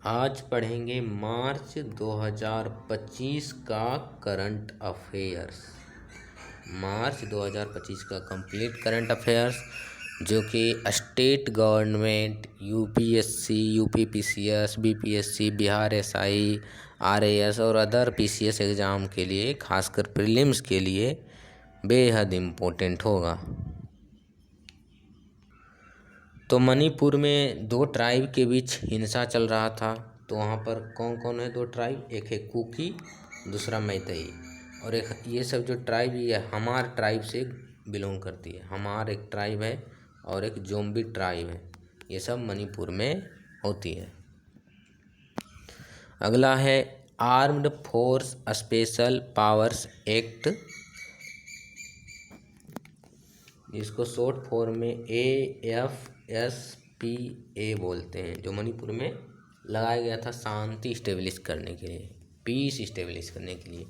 आज पढ़ेंगे मार्च 2025 का करंट अफेयर्स। मार्च 2025 का कंप्लीट करंट अफेयर्स जो कि state government UPSC, UPPCS, BPSC, Bihar SI, RAS और अदर पीसीएस एग्ज़ाम के लिए, खासकर प्रीलिम्स के लिए बेहद इम्पोर्टेंट होगा। तो मणिपुर में दो ट्राइब के बीच हिंसा चल रहा था। तो वहाँ पर कौन कौन है दो ट्राइब? एक है कुकी, दूसरा मैतेई। और एक ये सब जो ट्राइब ये हमार ट्राइब से बिलोंग करती है। हमार एक ट्राइब है और एक जोम्बी ट्राइब है। ये सब मणिपुर में होती है। अगला है armed force special powers act. इसको शॉर्ट फॉर्म में AFSPA बोलते हैं, जो मणिपुर में लगाया गया था शांति इस्टेब्लिश करने के लिए, पीस इस्टेब्लिश करने के लिए।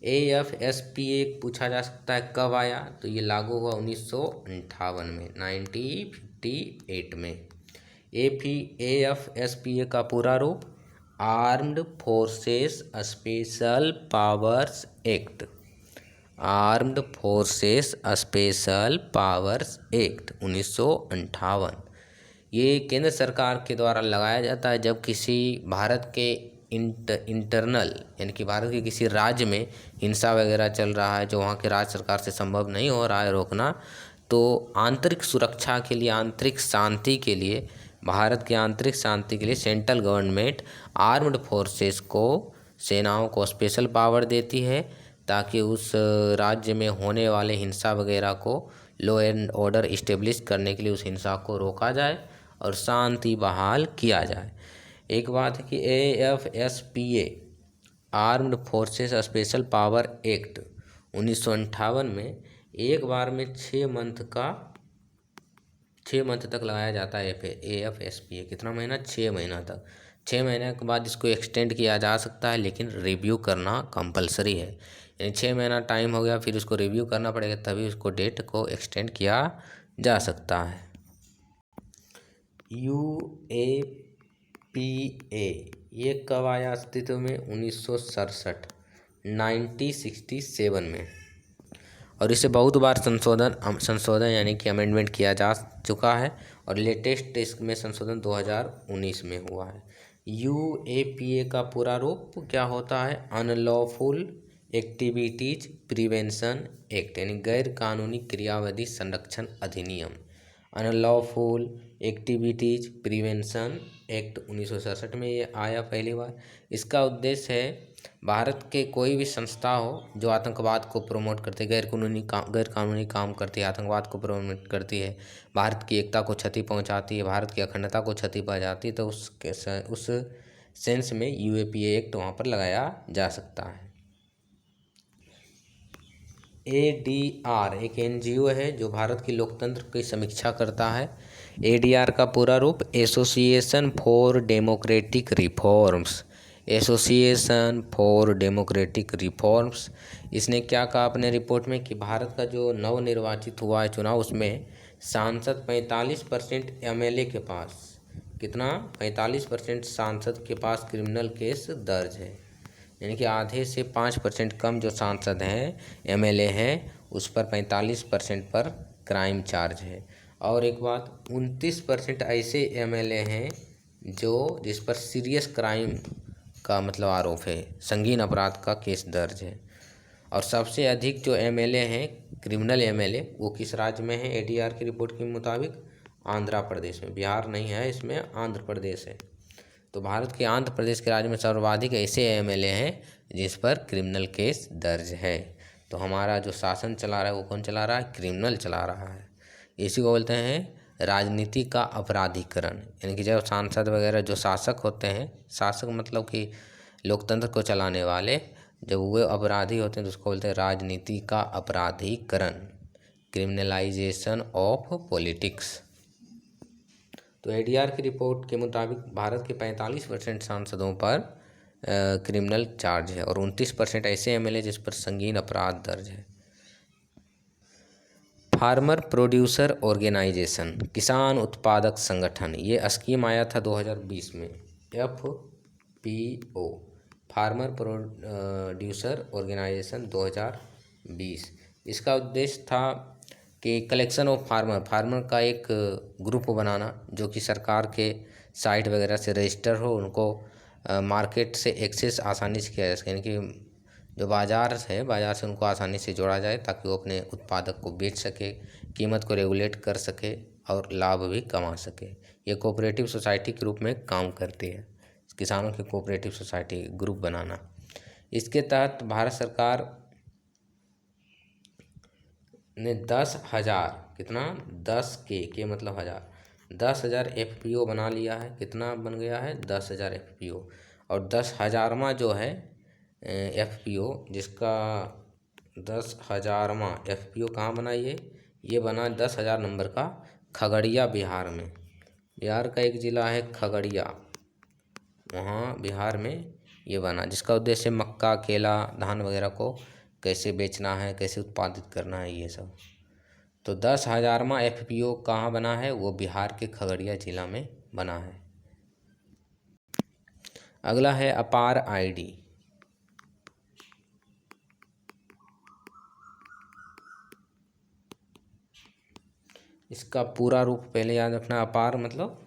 AFSPA पूछा जा सकता है कब आया, तो ये लागू हुआ 1958 में, 1958 में। AFSPA का पूरा रूप armed forces special powers act, armed forces special powers act 1958। ये केंद्र सरकार के द्वारा लगाया जाता है जब किसी भारत के इंटरनल यानी कि भारत के किसी राज्य में हिंसा वगैरह चल रहा है, जो वहाँ के राज्य सरकार से संभव नहीं हो रहा है रोकना। तो आंतरिक सुरक्षा के लिए, आंतरिक शांति के लिए, भारत की आंतरिक शांति के लिए सेंट्रल गवर्नमेंट आर्म्ड फोर्सेस को, सेनाओं को स्पेशल पावर देती है ताकि उस राज्य में होने वाले हिंसा वगैरह को, लॉ एंड ऑर्डर इस्टेब्लिश करने के लिए उस हिंसा को रोका जाए और शांति बहाल किया जाए। एक बात है कि AFSPA armed forces special power act 1958 में एक बार में 6 मंथ तक लगाया जाता है। AFSPA कितना महीना? 6 महीना तक। 6 महीने के बाद इसको एक्सटेंड किया जा सकता है, लेकिन रिव्यू करना कंपलसरी है। यानी 6 महीना टाइम हो गया, फिर उसको रिव्यू करना पड़ेगा, तभी उसको डेट को एक्सटेंड किया जा सकता है। UAPA ये कब आया अस्तित्व में? 1967, 1967 में। और इसे बहुत बार संशोधन यानी कि अमेंडमेंट किया जा चुका है, और लेटेस्ट इसमें संशोधन 2019 में हुआ है। UAPA का पूरा रूप क्या होता है? अनलॉफुल एक्टिविटीज प्रिवेंशन एक्ट, यानी गैर कानूनी क्रियाविधि संरक्षण अधिनियम। अनलॉफुल एक्टिविटीज प्रिवेंशन एक्ट 1967 में ये आया पहली बार। इसका उद्देश्य है भारत के कोई भी संस्था हो जो आतंकवाद को प्रमोट करती है, गैर कानूनी काम करती है, आतंकवाद को प्रमोट करती है, भारत की एकता को क्षति पहुंचाती है, भारत की अखंडता को क्षति पहुंचाती है, तो उस सेंस में UAPA एक्ट वहाँ पर लगाया जा सकता है। ADR एक NGO है जो भारत की लोकतंत्र की समीक्षा करता है। ADR का पूरा रूप association for democratic reforms, association for democratic reforms. इसने क्या कहा अपने रिपोर्ट में कि भारत का जो नवनिर्वाचित हुआ है चुनाव, उसमें सांसद 45% MLA के पास, कितना? 45% सांसद के पास क्रिमिनल केस दर्ज है। यानी कि आधे से 5% कम जो सांसद हैं, MLA हैं, उस पर 45% पर क्राइम चार्ज है। और एक बात, 29% ऐसे MLA हैं जिस पर सीरियस क्राइम का मतलब आरोप है, संगीन अपराध का केस दर्ज है। और सबसे अधिक जो MLA हैं, क्रिमिनल MLA, वो किस राज्य में है? ADR की रिपोर्ट के मुताबिक आंध्र प्रदेश में। बिहार नहीं है, इसमें आंध्र प्रदेश है। तो भारत के आंध्र प्रदेश के राज्य में सर्वाधिक ऐसे MLA हैं जिस पर क्रिमिनल केस दर्ज है। तो हमारा जो शासन चला रहा है वो कौन चला रहा है? क्रिमिनल चला रहा है। इसी को बोलते हैं राजनीति का अपराधीकरण। यानी कि जब सांसद वगैरह जो शासक होते हैं, शासक मतलब कि लोकतंत्र को चलाने वाले, जब वो अपराधी होते हैं तो उसको बोलते हैं राजनीति का अपराधीकरण, क्रिमिनलाइजेशन ऑफ पॉलिटिक्स। तो ADR की रिपोर्ट के मुताबिक भारत के 45% सांसदों पर क्रिमिनल चार्ज है और 29% ऐसे MLA जिस पर संगीन अपराध दर्ज है। फार्मर प्रोड्यूसर ऑर्गेनाइजेशन, किसान उत्पादक संगठन, ये स्कीम आया था 2020 में। FPO farmer producer organisation 2020। इसका उद्देश्य था कि कलेक्शन ऑफ फार्मर का एक ग्रुप बनाना जो कि सरकार के साइट वगैरह से रजिस्टर हो, उनको मार्केट से एक्सेस आसानी से किया जा सके, यानी कि जो बाज़ार है बाज़ार से उनको आसानी से जोड़ा जाए ताकि वो अपने उत्पादक को बेच सके, कीमत को रेगुलेट कर सके और लाभ भी कमा सके। ये कोऑपरेटिव सोसाइटी के रूप में काम करती है, किसानों की कोऑपरेटिव सोसाइटी ग्रुप बनाना। इसके तहत भारत सरकार ने 10,000 कितना 10K मतलब 10,000 FPO बना लिया है। कितना बन गया है 10,000 FPO। और 10,000वां जो है FPO, जिसका 10,000वां FPO कहाँ बना, ये बना 10,000 नंबर का खगड़िया बिहार में। बिहार का एक ज़िला है खगड़िया, वहाँ बिहार में ये बना, जिसका उद्देश्य मक्का, केला, धान वगैरह को कैसे बेचना है, कैसे उत्पादित करना है, ये सब। तो 10,000वां FPO कहाँ बना है, वो बिहार के खगड़िया जिला में बना है। अगला है अपार ID। इसका पूरा रूप पहले याद रखना। अपार मतलब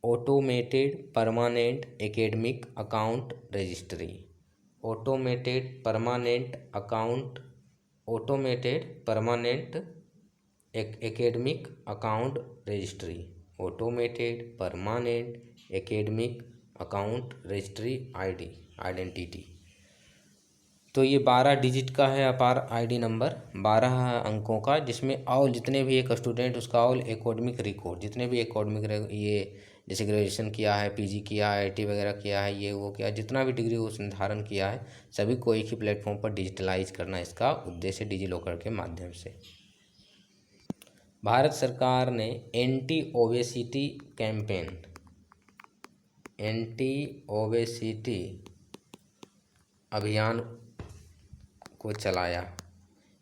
automated permanent academic account registry. Automated permanent academic account registry. Automated permanent academic account registry identity. तो ये 12 डिजिट का है अपार ID नंबर, 12 अंकों का, जिसमें ऑल जितने भी एक स्टूडेंट उसका ऑल एकेडमिक रिकॉर्ड, जितने भी एकेडमिक ये जैसे ग्रेजुएशन किया है, PG किया है, IT वगैरह किया है, ये वो किया, जितना भी डिग्री उसने धारण किया है, सभी को एक ही प्लेटफॉर्म पर डिजिटलाइज करना इसका उद्देश्य डिजी लॉकर के माध्यम से। भारत सरकार ने एंटी ओबेसिटी अभियान को चलाया।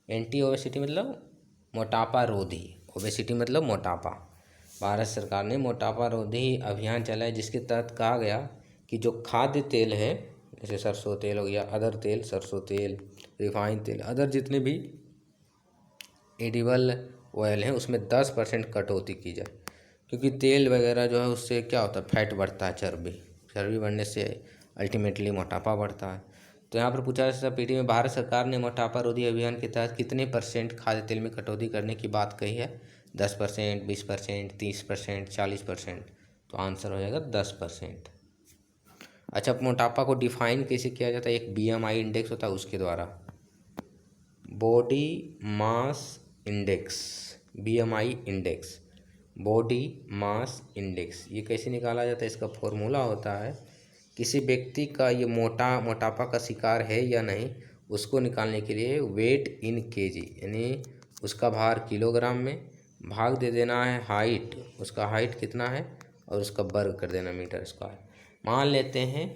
एंटी ओबेसिटी मतलब मोटापा रोधी, ओबेसिटी मतलब मोटापा। भारत सरकार ने मोटापा रोधी अभियान चलाया, जिसके तहत कहा गया कि जो खाद्य तेल है, जैसे सरसों तेल हो गया, अदर तेल, सरसों तेल, रिफाइंड तेल, अदर जितने भी एडिबल ऑयल हैं, उसमें 10% कटौती की जाए। क्योंकि तेल वगैरह जो है उससे क्या होता है, फैट बढ़ता है, चर्बी बढ़ने से अल्टीमेटली मोटापा बढ़ता है। तो यहाँ पर पूछा जा सकता PD में भारत सरकार ने मोटापा रोधी अभियान के तहत कितने % खाद्य तेल में कटौती करने की बात कही है। 10%, 20%, 30%, 40%। तो आंसर हो जाएगा 10%। अच्छा, मोटापा को डिफाइन कैसे किया जाता है, एक BMI इंडेक्स होता है उसके द्वारा, body mass index, BMI index, body mass index. ये कैसे निकाला जाता है, इसका फॉर्मूला होता है, किसी व्यक्ति का ये मोटापा का शिकार है या नहीं, उसको निकालने के लिए वेट इन KG, यानी उसका भार किलोग्राम में, भाग दे देना है हाइट, उसका हाइट कितना है, और उसका वर्ग कर देना मीटर स्क्वायर। मान लेते हैं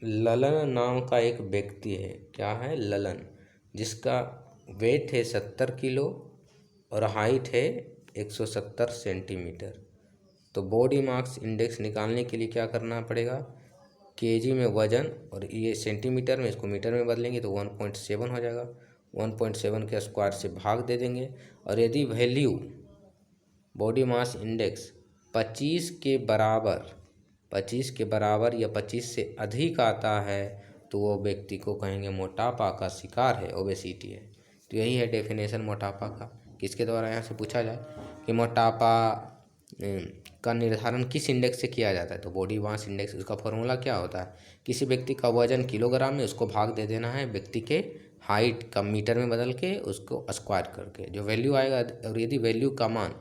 ललन नाम का एक व्यक्ति है, क्या है, ललन, जिसका वेट है 70 किलो और हाइट है 170 सेंटीमीटर। तो बॉडी मास इंडेक्स निकालने के लिए क्या करना पड़ेगा, KG में वजन और ये सेंटीमीटर में, इसको मीटर में बदलेंगे तो 1.7 हो जाएगा। 1.7 के स्क्वायर से भाग दे देंगे, और यदि वैल्यू बॉडी मास इंडेक्स 25 के बराबर या 25 से अधिक आता है तो वो व्यक्ति को कहेंगे मोटापा का शिकार है, ओबेसिटी है। तो यही है डेफिनेशन मोटापा का। किसके द्वारा, यहाँ से पूछा जाए कि मोटापा का निर्धारण किस इंडेक्स से किया जाता है, तो बॉडी मास इंडेक्स। उसका फॉर्मूला क्या होता है, किसी व्यक्ति का वजन किलोग्राम में, उसको भाग दे देना है व्यक्ति के हाइट का मीटर में बदल के, उसको स्क्वायर करके जो वैल्यू आएगा, और यदि वैल्यू का मान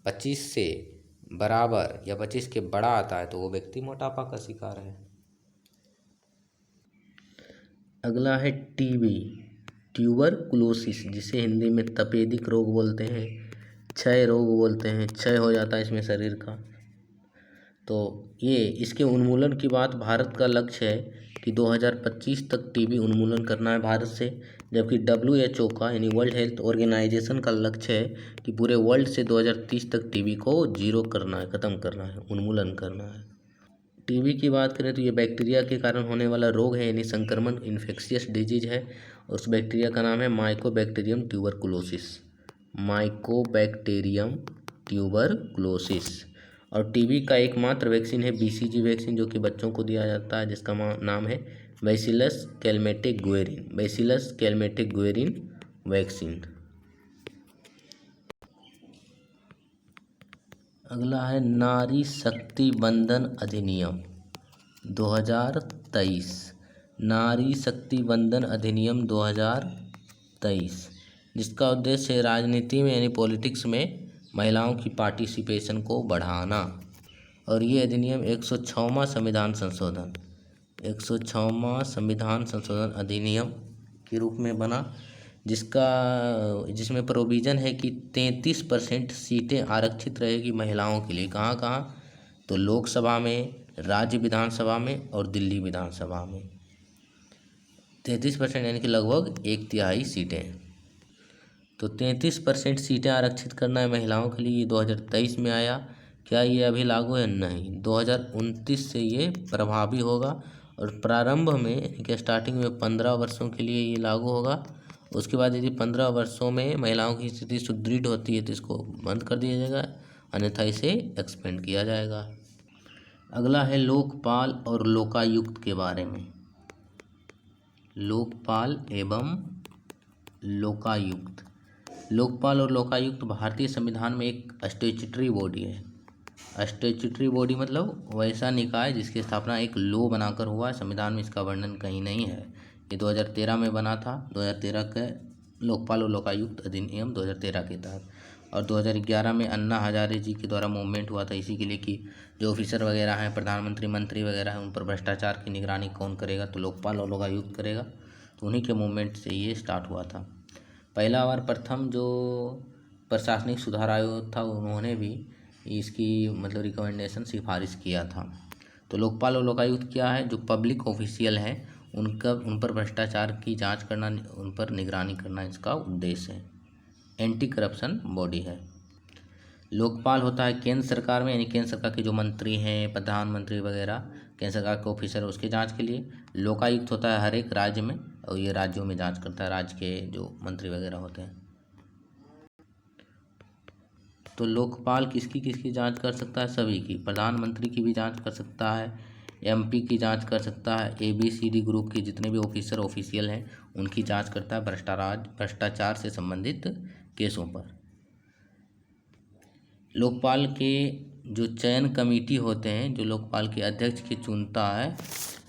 25 से बराबर या 25 के बड़ा आता है तो वो व्यक्ति मोटापा का शिकार है। अगला है TB, ट्यूबरकुलोसिस, जिसे हिंदी में तपेदिक रोग बोलते हैं, क्षय रोग बोलते हैं, क्षय हो जाता है इसमें शरीर का। तो ये इसके उन्मूलन की बात, भारत का लक्ष्य है कि 2025 तक टीबी उन्मूलन करना है भारत से, जबकि WHO का यानी वर्ल्ड हेल्थ ऑर्गेनाइजेशन का लक्ष्य है कि पूरे वर्ल्ड से 2030 तक टीबी को जीरो करना है, ख़त्म करना है, उन्मूलन करना है। टीबी की बात करें तो ये बैक्टीरिया के कारण होने वाला रोग है, यानी संक्रमण, इन्फेक्शियस डिजीज है। और उस बैक्टीरिया का नाम है माइकोबैक्टीरियम ट्यूबरकुलोसिस, माइकोबैक्टीरियम ट्यूबरकुलोसिस। और टीबी का एकमात्र वैक्सीन है BCG वैक्सीन, जो कि बच्चों को दिया जाता है, जिसका नाम है bacillus Calmette Guerin, bacillus Calmette Guerin vaccine. अगला है नारी शक्ति वंदन अधिनियम 2023, नारी शक्ति वंदन अधिनियम 2023, जिसका उद्देश्य है राजनीति में यानी पॉलिटिक्स में महिलाओं की पार्टिसिपेशन को बढ़ाना। और ये अधिनियम 106वां संविधान संशोधन, 106वां संविधान संशोधन अधिनियम के रूप में बना, जिसमें प्रोविज़न है कि 33% सीटें आरक्षित रहेगी महिलाओं के लिए। कहाँ कहाँ? तो लोकसभा में, राज्य विधानसभा में और दिल्ली विधानसभा में 33% यानी कि लगभग 1/3 सीटें। तो 33% सीटें आरक्षित करना है महिलाओं के लिए, ये 2023 में आया। क्या ये अभी लागू है? नहीं, 2029 से ये प्रभावी होगा। और प्रारंभ में यानी कि स्टार्टिंग में 15 वर्षों के लिए ये लागू होगा। उसके बाद यदि 15 वर्षों में महिलाओं की स्थिति सुदृढ़ होती है तो इसको बंद कर दिया जाएगा, अन्यथा इसे एक्सपेंड किया जाएगा। अगला है लोकपाल और लोकायुक्त के बारे में। लोकपाल एवं लोकायुक्त। लोकपाल और लोकायुक्त भारतीय संविधान में एक स्टैट्यूटरी बॉडी है। स्टैट्यूटरी बॉडी मतलब वैसा निकाय जिसकी स्थापना एक लॉ बनाकर हुआ है। संविधान में इसका वर्णन कहीं नहीं है। ये 2013 में बना था, 2013 के लोकपाल और लोकायुक्त अधिनियम 2013 के तहत। और 2011 में अन्ना हजारे जी के द्वारा मूवमेंट हुआ था इसी के लिए कि जो ऑफिसर वगैरह हैं, प्रधानमंत्री, मंत्री वगैरह हैं, उन पर भ्रष्टाचार की निगरानी कौन करेगा? तो लोकपाल और लोकायुक्त करेगा। तो उन्हीं के मूवमेंट से ये स्टार्ट हुआ था। पहला बार प्रथम जो प्रशासनिक सुधार आयोग था उन्होंने भी इसकी मतलब रिकमेंडेशन सिफारिश किया था। तो लोकपाल और लोकायुक्त क्या है? जो पब्लिक ऑफिशियल है उन पर भ्रष्टाचार की जांच करना, उन पर निगरानी करना इसका उद्देश्य है। एंटी करप्शन बॉडी है। लोकपाल होता है केंद्र सरकार में, यानी केंद्र सरकार के जो मंत्री हैं, प्रधानमंत्री वगैरह, केंद्र सरकार के ऑफिसर, उसके जांच के लिए। लोकायुक्त होता है हर एक राज्य में, और ये राज्यों में जांच करता है, राज्य के जो मंत्री वगैरह होते हैं। तो लोकपाल किसकी किसकी जांच कर सकता है? सभी की। प्रधानमंत्री की भी जांच कर सकता है, MP की जांच कर सकता है, ABCD ग्रुप के जितने भी ऑफिसर ऑफिशियल हैं उनकी जांच करता है भ्रष्टाचार से संबंधित केसों पर। लोकपाल के जो चयन कमेटी होते हैं, जो लोकपाल के अध्यक्ष की चुनता है,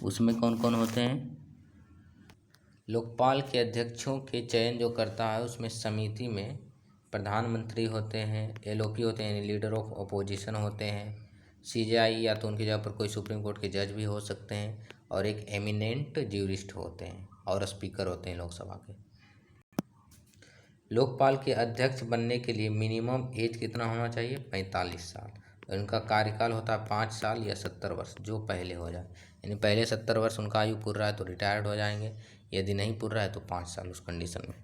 उसमें कौन कौन होते हैं? लोकपाल के अध्यक्षों के चयन जो करता है उसमें समिति में प्रधानमंत्री होते हैं, LOP होते हैं यानी लीडर ऑफ अपोजिशन होते हैं, CJI या तो उनकी जगह पर कोई सुप्रीम कोर्ट के जज भी हो सकते हैं, और एक एमिनेंट ज्यूरिस्ट होते हैं, और स्पीकर होते हैं लोकसभा के। लोकपाल के अध्यक्ष बनने के लिए मिनिमम एज कितना होना चाहिए? 45 साल। उनका कार्यकाल होता है 5 साल या 70 वर्ष, जो पहले हो जाए। यानी पहले 70 वर्ष उनका आयु पूर रहा है तो रिटायर्ड हो जाएंगे, यदि नहीं पूर रहा है तो 5 साल उस कंडीशन में।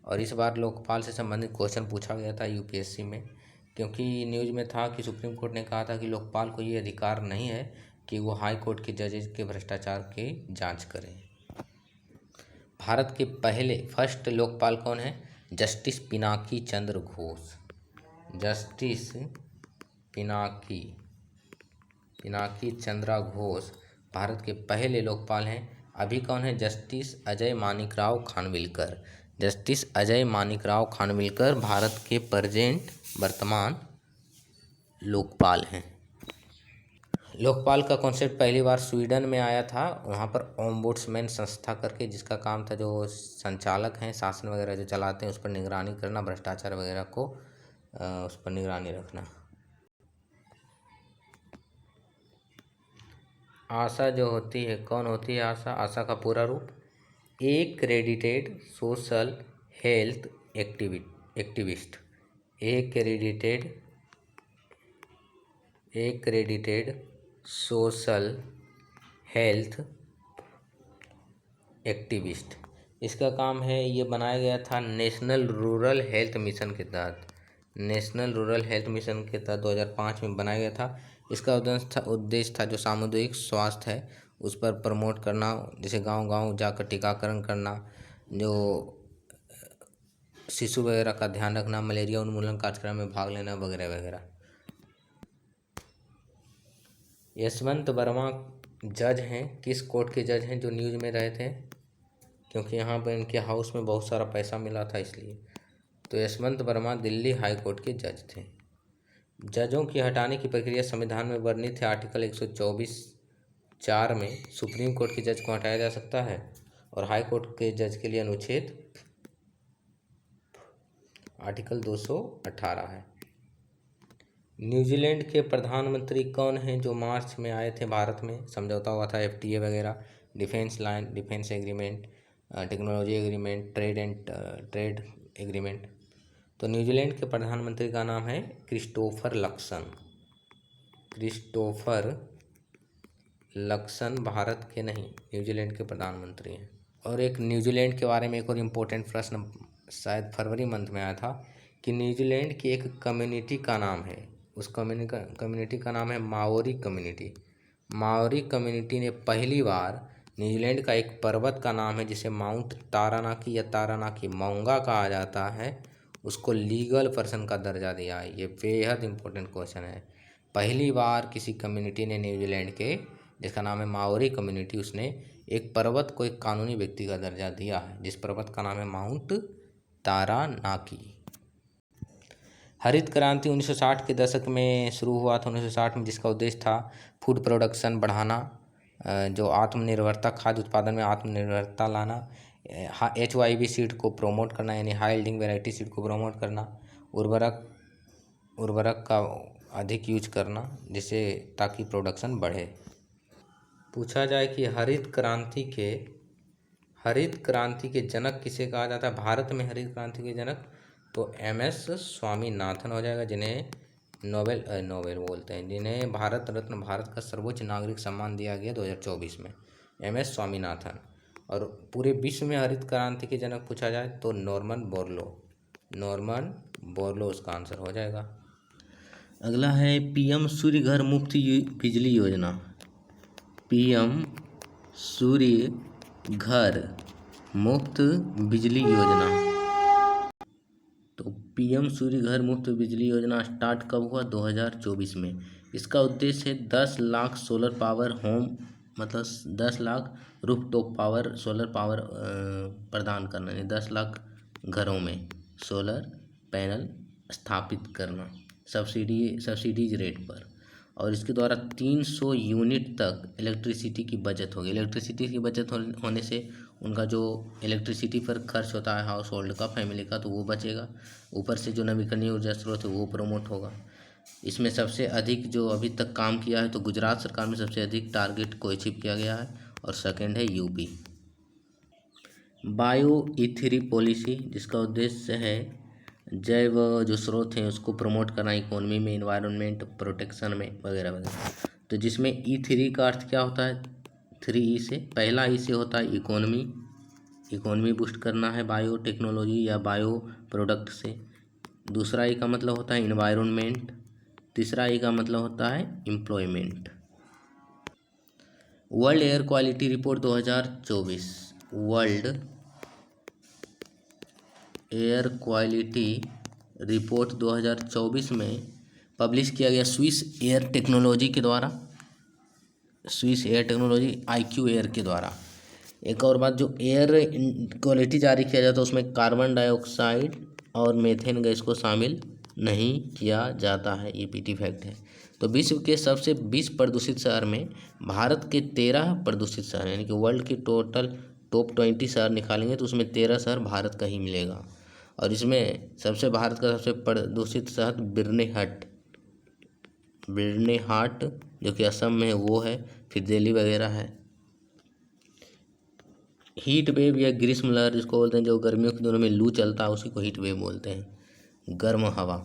और इस बार लोकपाल से संबंधित क्वेश्चन पूछा गया था UPSC में, क्योंकि न्यूज़ में था कि सुप्रीम कोर्ट ने कहा था कि लोकपाल को ये अधिकार नहीं है कि वो हाई कोर्ट के जजेस के भ्रष्टाचार की जाँच करें। भारत के पहले फर्स्ट लोकपाल कौन है? जस्टिस पिनाकी चंद्र घोष। जस्टिस पिनाकी चंद्रा घोष भारत के पहले लोकपाल हैं। अभी कौन है? जस्टिस अजय मानिकराव खानविलकर। जस्टिस अजय मानिकराव खानविलकर भारत के वर्तमान लोकपाल हैं। लोकपाल का कॉन्सेप्ट पहली बार स्वीडन में आया था, वहाँ पर ओम्बुड्समैन संस्था करके, जिसका काम था जो संचालक हैं, शासन वगैरह जो चलाते हैं उस पर निगरानी करना, भ्रष्टाचार वगैरह को उस पर निगरानी रखना। आशा जो होती है, कौन होती है आशा? आशा का पूरा रूप accredited social health activist. Accredited accredited social health activist. इसका काम है, ये बनाया गया था नेशनल रूरल हेल्थ मिशन के तहत। नेशनल रूरल हेल्थ मिशन के तहत 2005 में बनाया गया था। इसका उद्देश्य था जो सामुदायिक स्वास्थ्य है उस पर प्रमोट करना, जैसे गांव गांव जाकर टीकाकरण करना, जो शिशु वगैरह का ध्यान रखना, मलेरिया उन्मूलन कार्यक्रम में भाग लेना वगैरह वगैरह। यशवंत वर्मा जज हैं, किस कोर्ट के जज हैं जो न्यूज़ में रहे थे? क्योंकि यहाँ पर इनके हाउस में बहुत सारा पैसा मिला था इसलिए। तो यशवंत वर्मा दिल्ली हाई कोर्ट के जज थे। जजों की हटाने की प्रक्रिया संविधान में वर्णित है आर्टिकल 124(4) में सुप्रीम कोर्ट के जज को हटाया जा सकता है, और हाई कोर्ट के जज के लिए अनुच्छेद आर्टिकल 218 है। न्यूजीलैंड के प्रधानमंत्री कौन हैं जो मार्च में आए थे भारत में? समझौता हुआ था FTA वगैरह, defence line, defence agreement, technology agreement, trade agreement. तो न्यूजीलैंड के प्रधानमंत्री का नाम है Christopher Luxon. Christopher Luxon Bharat के नहीं, न्यूजीलैंड के प्रधानमंत्री हैं। और एक न्यूजीलैंड के बारे में एक और इम्पोर्टेंट प्रश्न शायद फरवरी मंथ में आया था कि न्यूजीलैंड की एक कम्युनिटी का नाम है, उस कम्युनिटी का नाम है माओरी कम्युनिटी। माओरी कम्युनिटी ने पहली बार न्यूजीलैंड का एक पर्वत का नाम है जिसे माउंट तारानाकी या तारानाकी माउंगा कहा जाता है, उसको लीगल पर्सन का दर्जा दिया है। ये बेहद इंपॉर्टेंट क्वेश्चन है। पहली बार किसी कम्युनिटी ने न्यूजीलैंड के, जिसका नाम है माओरी कम्युनिटी, उसने एक पर्वत को एक कानूनी व्यक्ति का दर्जा दिया है, जिस पर्वत का नाम है माउंट तारानाकी। हरित क्रांति 1960 के दशक में शुरू हुआ था, 1960 में, जिसका उद्देश्य था फूड प्रोडक्शन बढ़ाना, जो आत्मनिर्भरता, खाद्य उत्पादन में आत्मनिर्भरता लाना, HYV सीड को प्रमोट करना, यानी हाई यील्डिंग वैरायटी सीड को प्रमोट करना, उर्वरक का अधिक यूज करना, जिससे ताकि प्रोडक्शन बढ़े। पूछा जाए कि हरित क्रांति के जनक किसे कहा जाता है भारत में? हरित क्रांति के जनक तो MS स्वामीनाथन हो जाएगा, जिन्हें नोबेल बोलते हैं, जिन्हें भारत रत्न, भारत का सर्वोच्च नागरिक सम्मान दिया गया 2024 में, MS स्वामीनाथन। और पूरे विश्व में हरित क्रांति के जनक पूछा जाए तो नॉर्मन बोरलो उसका आंसर हो जाएगा। अगला है PM सूर्य घर मुफ्त बिजली योजना। PM सूर्य घर मुफ्त बिजली योजना। तो PM सूर्य घर मुफ्त बिजली योजना स्टार्ट कब हुआ? 2024 में। इसका उद्देश्य है 10 लाख सोलर पावर होम, मतलब 10 lakh rooftop power, solar power प्रदान करना, यानी 10 लाख घरों में सोलर पैनल स्थापित करना सब्सिडीज रेट पर। और इसके द्वारा 300 यूनिट तक इलेक्ट्रिसिटी की बचत होगी। इलेक्ट्रिसिटी की बचत होने से उनका जो इलेक्ट्रिसिटी पर खर्च होता है हाउस होल्ड का, फैमिली का, तो वो बचेगा। ऊपर से जो नवीकरणीय ऊर्जा स्रोत है वो प्रमोट होगा। इसमें सबसे अधिक जो अभी तक काम किया है तो गुजरात सरकार में सबसे अधिक टारगेट को अचीव किया गया है, और सेकंड है UP। बायो ईथिरी पॉलिसी, जिसका उद्देश्य है जैव जो स्रोत हैं उसको प्रमोट करना इकोनॉमी में, इन्वायरमेंट प्रोटेक्शन में वगैरह वगैरह। तो जिसमें E3 का अर्थ क्या होता है? 3E से, पहला E से होता है इकोनॉमी बूस्ट करना है बायो टेक्नोलॉजी या बायो प्रोडक्ट से। दूसरा E का मतलब होता है इन्वायरमेंट। तीसरा E का मतलब होता है employment. World air quality report 2024, world air quality report 2024 में पब्लिश किया गया स्विस एयर टेक्नोलॉजी के द्वारा, Swiss air technology IQ air के द्वारा। एक और बात, जो एयर क्वालिटी जारी किया जाता है उसमें कार्बन डाइऑक्साइड और मीथेन गैस को शामिल नहीं किया जाता है, ये PT फैक्ट है। तो विश्व के सबसे 20 प्रदूषित शहर में भारत के 13 प्रदूषित शहर, यानी कि वर्ल्ड की टोटल टॉप 20 शहर निकालेंगे तो उसमें 13 शहर भारत का ही मिलेगा। और इसमें भारत का सबसे प्रदूषित शहर बिरनेहाट जो कि असम में है वो है, फिर दिल्ली वगैरह है। हीट वेव या ग्रीष्म लहर जिसको बोलते हैं, जो गर्मियों के दिनों में लू चलता है उसी को हीट वेव बोलते हैं, गर्म हवा।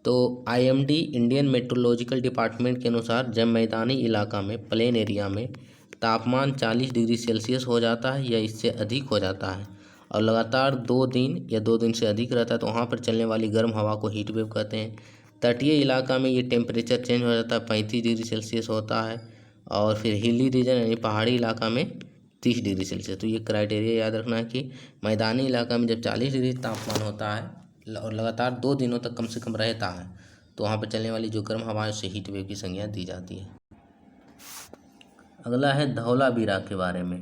तो IMD इंडियन मेट्रोलॉजिकल डिपार्टमेंट के अनुसार जब मैदानी इलाका में प्लेन एरिया में तापमान 40 डिग्री सेल्सियस हो जाता है या इससे अधिक हो जाता है और लगातार 2 दिन या 2 दिन से अधिक रहता है तो वहाँ पर चलने वाली गर्म हवा को हीट वेव कहते हैं। तटीय इलाका में ये टेम्परेचर चेंज हो जाता है, 35 डिग्री सेल्सियस होता है। और फिर हिली रीजन यानी पहाड़ी इलाका में 30 डिग्री सेल्सियस। तो ये क्राइटेरिया याद रखना है कि मैदानी इलाका में जब 40 डिग्री तापमान होता है और लगातार 2 दिनों तक कम से कम रहता है तो वहाँ पर चलने वाली जो गर्म हवा है उससे हीट वेव की संज्ञा दी जाती है। अगला है धौलावीरा के बारे में।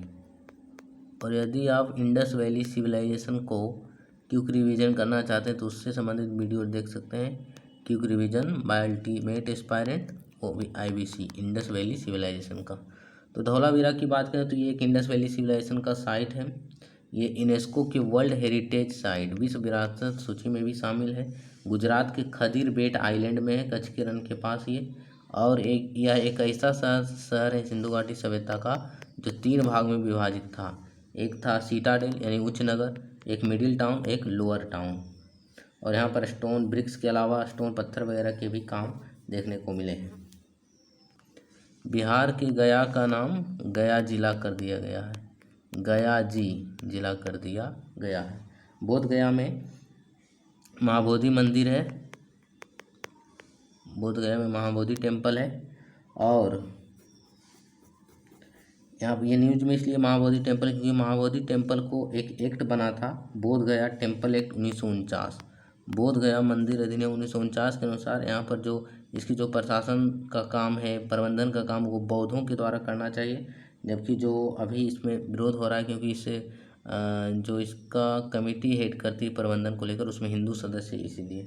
और यदि आप इंडस वैली सिविलाइजेशन को क्विक रिवीजन करना चाहते हैं तो उससे संबंधित वीडियो देख सकते हैं। Quick revision by ultimate aspirant IVC Indus valley civilisation का। तो धौलावीरा की बात करें तो ये एक इंडस वैली सिविलाइजेशन का साइट है। ये यूनेस्को के वर्ल्ड हेरिटेज साइट विश्व विरासत सूची में भी शामिल है। गुजरात के खदीर बेट आइलैंड में है, कच्छ के रण के पास ये। और यह एक ऐसा शहर है सिंधु घाटी सभ्यता का जो 3 भाग में विभाजित था। एक था सीटाडेल यानी उच्च नगर, एक मिडिल टाउन, एक लोअर टाउन। और यहाँ पर स्टोन ब्रिक्स के अलावा स्टोन पत्थर वगैरह के भी काम देखने को मिले हैं। बिहार के गया का नाम गया जिला कर दिया गया है, गया जिला कर दिया गया है। बोध गया में महाबोधि मंदिर है, बोध गया में महाबोधि टेम्पल है। और यहाँ ये न्यूज में इसलिए महाबोधि टेम्पल क्योंकि महाबोधि टेम्पल को एक एक्ट बना था, बोध गया टेम्पल एक्ट 1949। बोध गया मंदिर अधिनियम 1949 के अनुसार यहाँ पर जो इसकी जो प्रशासन का काम है, प्रबंधन का काम, वो बौद्धों के द्वारा करना चाहिए। जबकि जो अभी इसमें विरोध हो रहा है क्योंकि इससे जो इसका कमेटी हेड करती है प्रबंधन को लेकर उसमें हिंदू सदस्य, इसीलिए।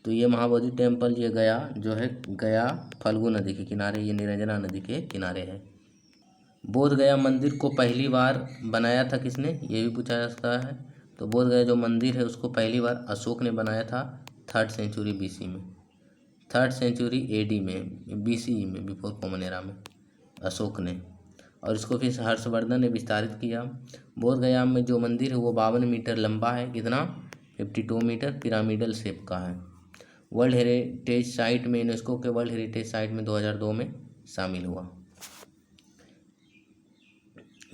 तो ये महाबोधि टेम्पल ये गया जो है, गया फल्गु नदी के किनारे, ये निरंजना नदी के किनारे है। बोध गया मंदिर को पहली बार बनाया था किसने, ये भी पूछा जा सकता है। तो बोध गया जो मंदिर है उसको पहली बार अशोक ने बनाया था 3rd सेंचुरी BC में, 3rd सेंचुरी AD में, BC में, बिफोर कॉमन एरा में अशोक ने। और इसको फिर हर्षवर्धन ने विस्तारित किया। बोध गया में जो मंदिर है वो 52 मीटर लंबा है, कितना 52 मीटर, पिरामिडल शेप का है। वर्ल्ड हेरिटेज साइट में, यूनेस्को के वर्ल्ड हेरिटेज साइट में 2002 में शामिल हुआ।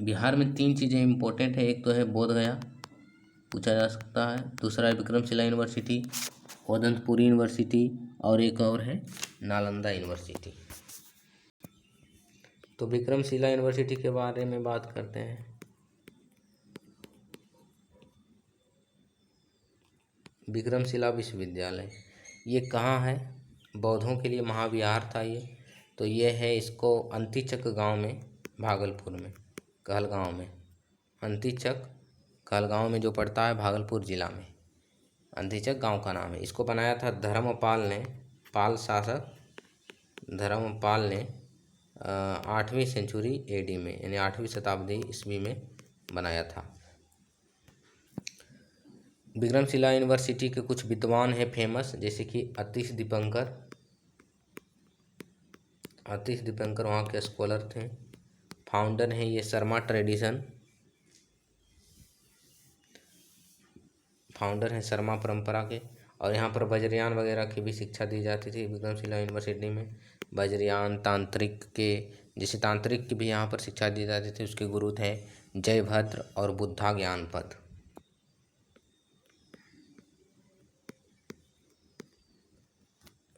बिहार में 3 चीज़ें इम्पोर्टेंट है, एक तो है बोध गया, पूछा जा सकता है। दूसरा है विक्रमशिला यूनिवर्सिटी, उदंतपुरी यूनिवर्सिटी, और एक और है नालंदा यूनिवर्सिटी। तो विक्रमशिला यूनिवर्सिटी के बारे में बात करते हैं। विक्रमशिला विश्वविद्यालय ये कहाँ है, बौद्धों के लिए महाविहार था ये। तो ये है इसको अंतिचक गांव में, भागलपुर में, कहलगांव में। अंतिचक कहलगांव में जो पड़ता है भागलपुर जिला में, अंतिचक गांव का नाम है। इसको बनाया था धर्मपाल ने, पाल शासक धर्मपाल ने 8वीं सेंचुरी AD में, यानी 8वीं शताब्दी ईस्वी में बनाया था। विक्रमशिला यूनिवर्सिटी के कुछ विद्वान हैं फेमस, जैसे कि अतीश दीपंकर वहाँ के स्कॉलर थे। फाउंडर हैं ये शर्मा ट्रेडिशन, फाउंडर हैं शर्मा परंपरा के। और यहाँ पर वज्रयान वगैरह की भी शिक्षा दी जाती थी विक्रमशिला यूनिवर्सिटी में। वज्रयान, तांत्रिक के, जैसे तांत्रिक की भी यहाँ पर शिक्षा दी जाती थी। उसके गुरु थे जयभद्र और बुद्धा ज्ञानपद।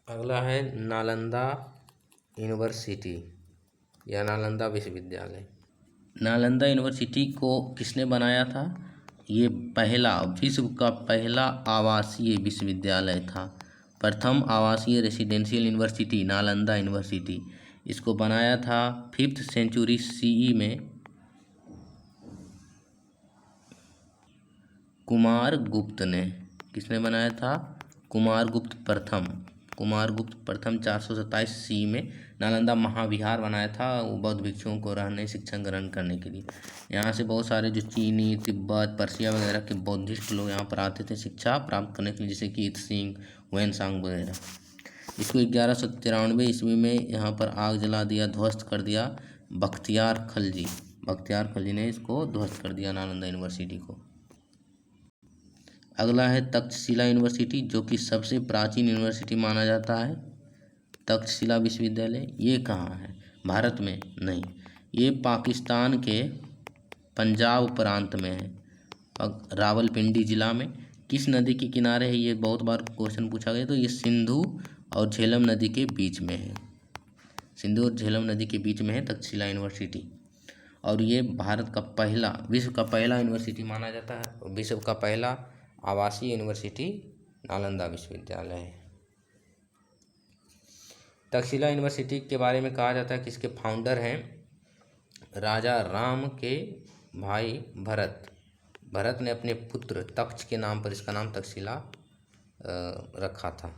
अगला है नालंदा यूनिवर्सिटी या नालंदा विश्वविद्यालय। नालंदा यूनिवर्सिटी को किसने बनाया था, ये पहला, विश्व का पहला आवासीय विश्वविद्यालय था। प्रथम आवासीय रेसिडेंशियल यूनिवर्सिटी नालंदा यूनिवर्सिटी। इसको बनाया था 5th सेंचुरी CE में कुमारगुप्त ने। किसने बनाया था, कुमारगुप्त प्रथम 427 CE में नालंदा महाविहार बनाया था, वो बौद्ध भिक्षुओं को रहने, शिक्षण ग्रहण करने के लिए। यहाँ से बहुत सारे जो चीनी, तिब्बत, पर्सिया वगैरह के बौद्धिस्ट लोग यहाँ पर आते थे शिक्षा प्राप्त करने के लिए, जैसे कि ईत्सिंग, हुएनसांग वगैरह। इसको 1193 ईस्वी में यहाँ पर आग जला दिया, ध्वस्त कर दिया बख्तियार खलजी ने इसको ध्वस्त कर दिया नालंदा यूनिवर्सिटी को। अगला है तक्षशिला यूनिवर्सिटी, जो कि सबसे प्राचीन यूनिवर्सिटी माना जाता है। तक्षशिला विश्वविद्यालय ये कहाँ है? भारत में नहीं, ये पाकिस्तान के पंजाब प्रांत में है, रावलपिंडी जिला में। किस नदी के किनारे है? ये बहुत बार क्वेश्चन पूछा गया, तो ये सिंधु और झेलम नदी के बीच में है। सिंधु और झेलम नदी के बीच में है तक्षशिला यूनिवर्सिटी, और ये भारत का पहला, विश्व का पहला यूनिवर्सिटी माना जाता है, और विश्व का पहला आवासीय यूनिवर्सिटी नालंदा विश्वविद्यालय है। तक्षशिला यूनिवर्सिटी के बारे में कहा जाता है कि इसके फाउंडर हैं राजा राम के भाई भरत। भरत ने अपने पुत्र तक्ष के नाम पर इसका नाम तक्षशिला रखा था।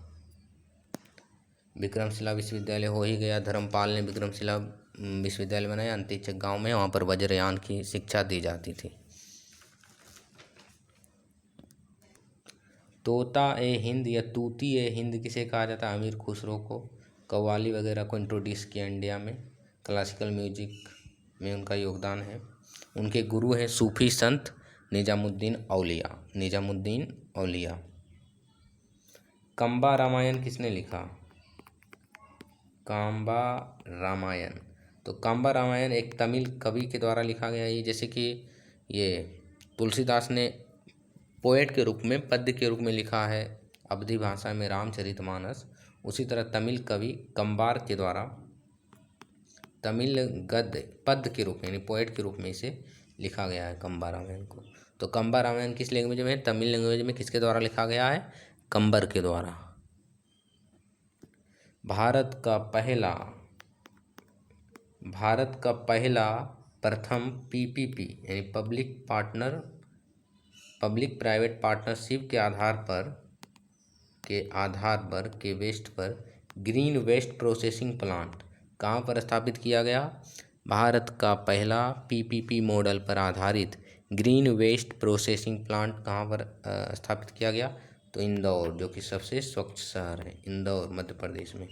विक्रमशिला विश्वविद्यालय हो ही गया, धर्मपाल ने विक्रमशिला विश्वविद्यालय बनाया अंतरिक्ष गांव में, वहाँ पर वज्रयान की शिक्षा दी जाती थी। तोता ए हिंद या तूती ए हिंद किसे कहा जाता है? अमीर खुसरो को। कव्वाली वगैरह को इंट्रोड्यूस किया इंडिया में, क्लासिकल म्यूजिक में उनका योगदान है। उनके गुरु हैं सूफी संत निजामुद्दीन औलिया। निजामुद्दीन औलिया। कंबा रामायण किसने लिखा? कांबा रामायण। तो कांबा रामायण एक तमिल कवि के द्वारा लिखा गया है। जैसे कि ये तुलसीदास ने पोएट के रूप में, पद्य के रूप में लिखा है अवधी भाषा में रामचरितमानस, उसी तरह तमिल कवि कंबार के द्वारा तमिल गद्य पद्य के रूप में, यानी पोएट के रूप में इसे लिखा गया है कंबा रामायण को। तो कंबा रामायण किस लैंग्वेज में है? तमिल लैंग्वेज में। किसके द्वारा लिखा गया है? कंबर के द्वारा। भारत का पहला प्रथम पीपीपी यानी पब्लिक प्राइवेट पार्टनरशिप के वेस्ट पर ग्रीन वेस्ट प्रोसेसिंग प्लांट कहाँ पर स्थापित किया गया? भारत का पहला पीपीपी मॉडल पर आधारित ग्रीन वेस्ट प्रोसेसिंग प्लांट कहाँ पर स्थापित किया गया? तो इंदौर, जो कि सबसे स्वच्छ शहर है, इंदौर मध्य प्रदेश में।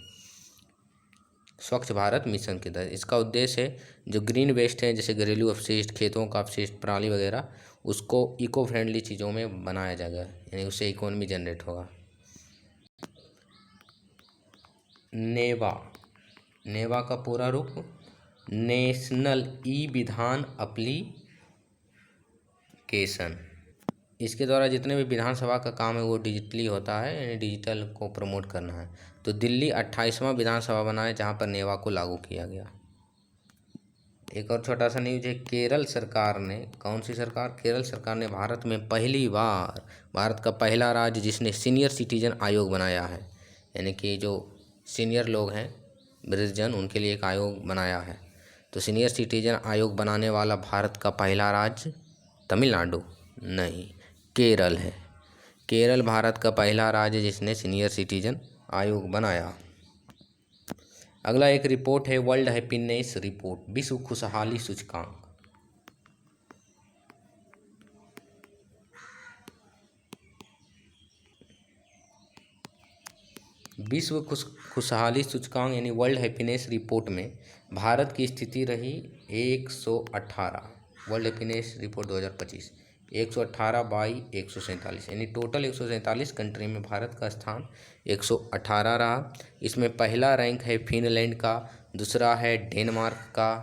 स्वच्छ भारत मिशन के तहत इसका उद्देश्य है जो ग्रीन वेस्ट है, जैसे घरेलू अपशिष्ट, खेतों का अपशिष्ट, पराली वगैरह, उसको इको फ्रेंडली चीज़ों में बनाया जाएगा, यानी उससे इकोनॉमी जनरेट होगा। नेवा का पूरा रूप नेशनल ई विधान एप्लीकेशन। इसके द्वारा जितने भी विधानसभा का काम है वो डिजिटली होता है, यानी डिजिटल को प्रमोट करना है। तो दिल्ली 28वां विधानसभा बना है जहाँ पर नेवा को लागू किया गया। एक और छोटा सा न्यूज है, केरल सरकार ने, कौन सी सरकार? केरल सरकार ने भारत में पहली बार, भारत का पहला राज्य जिसने सीनियर सिटीजन आयोग बनाया है, यानी कि जो सीनियर लोग हैं वृद्धजन, उनके लिए एक आयोग बनाया है। तो सीनियर सिटीजन आयोग बनाने वाला भारत का पहला राज्य तमिलनाडु नहीं, केरल है। केरल भारत का पहला राज्य जिसने सीनियर सिटीजन आयोग बनाया। अगला एक रिपोर्ट है वर्ल्ड हैप्पीनेस रिपोर्ट, विश्व खुशहाली सूचकांक। विश्व खुशहाली सूचकांक यानी वर्ल्ड हैप्पीनेस रिपोर्ट में भारत की स्थिति रही 118। वर्ल्ड हैप्पीनेस रिपोर्ट 2025 118 बाई 147, यानी टोटल 147 कंट्री में भारत का स्थान 118 रहा। इसमें पहला रैंक है फिनलैंड का, दूसरा है डेनमार्क का।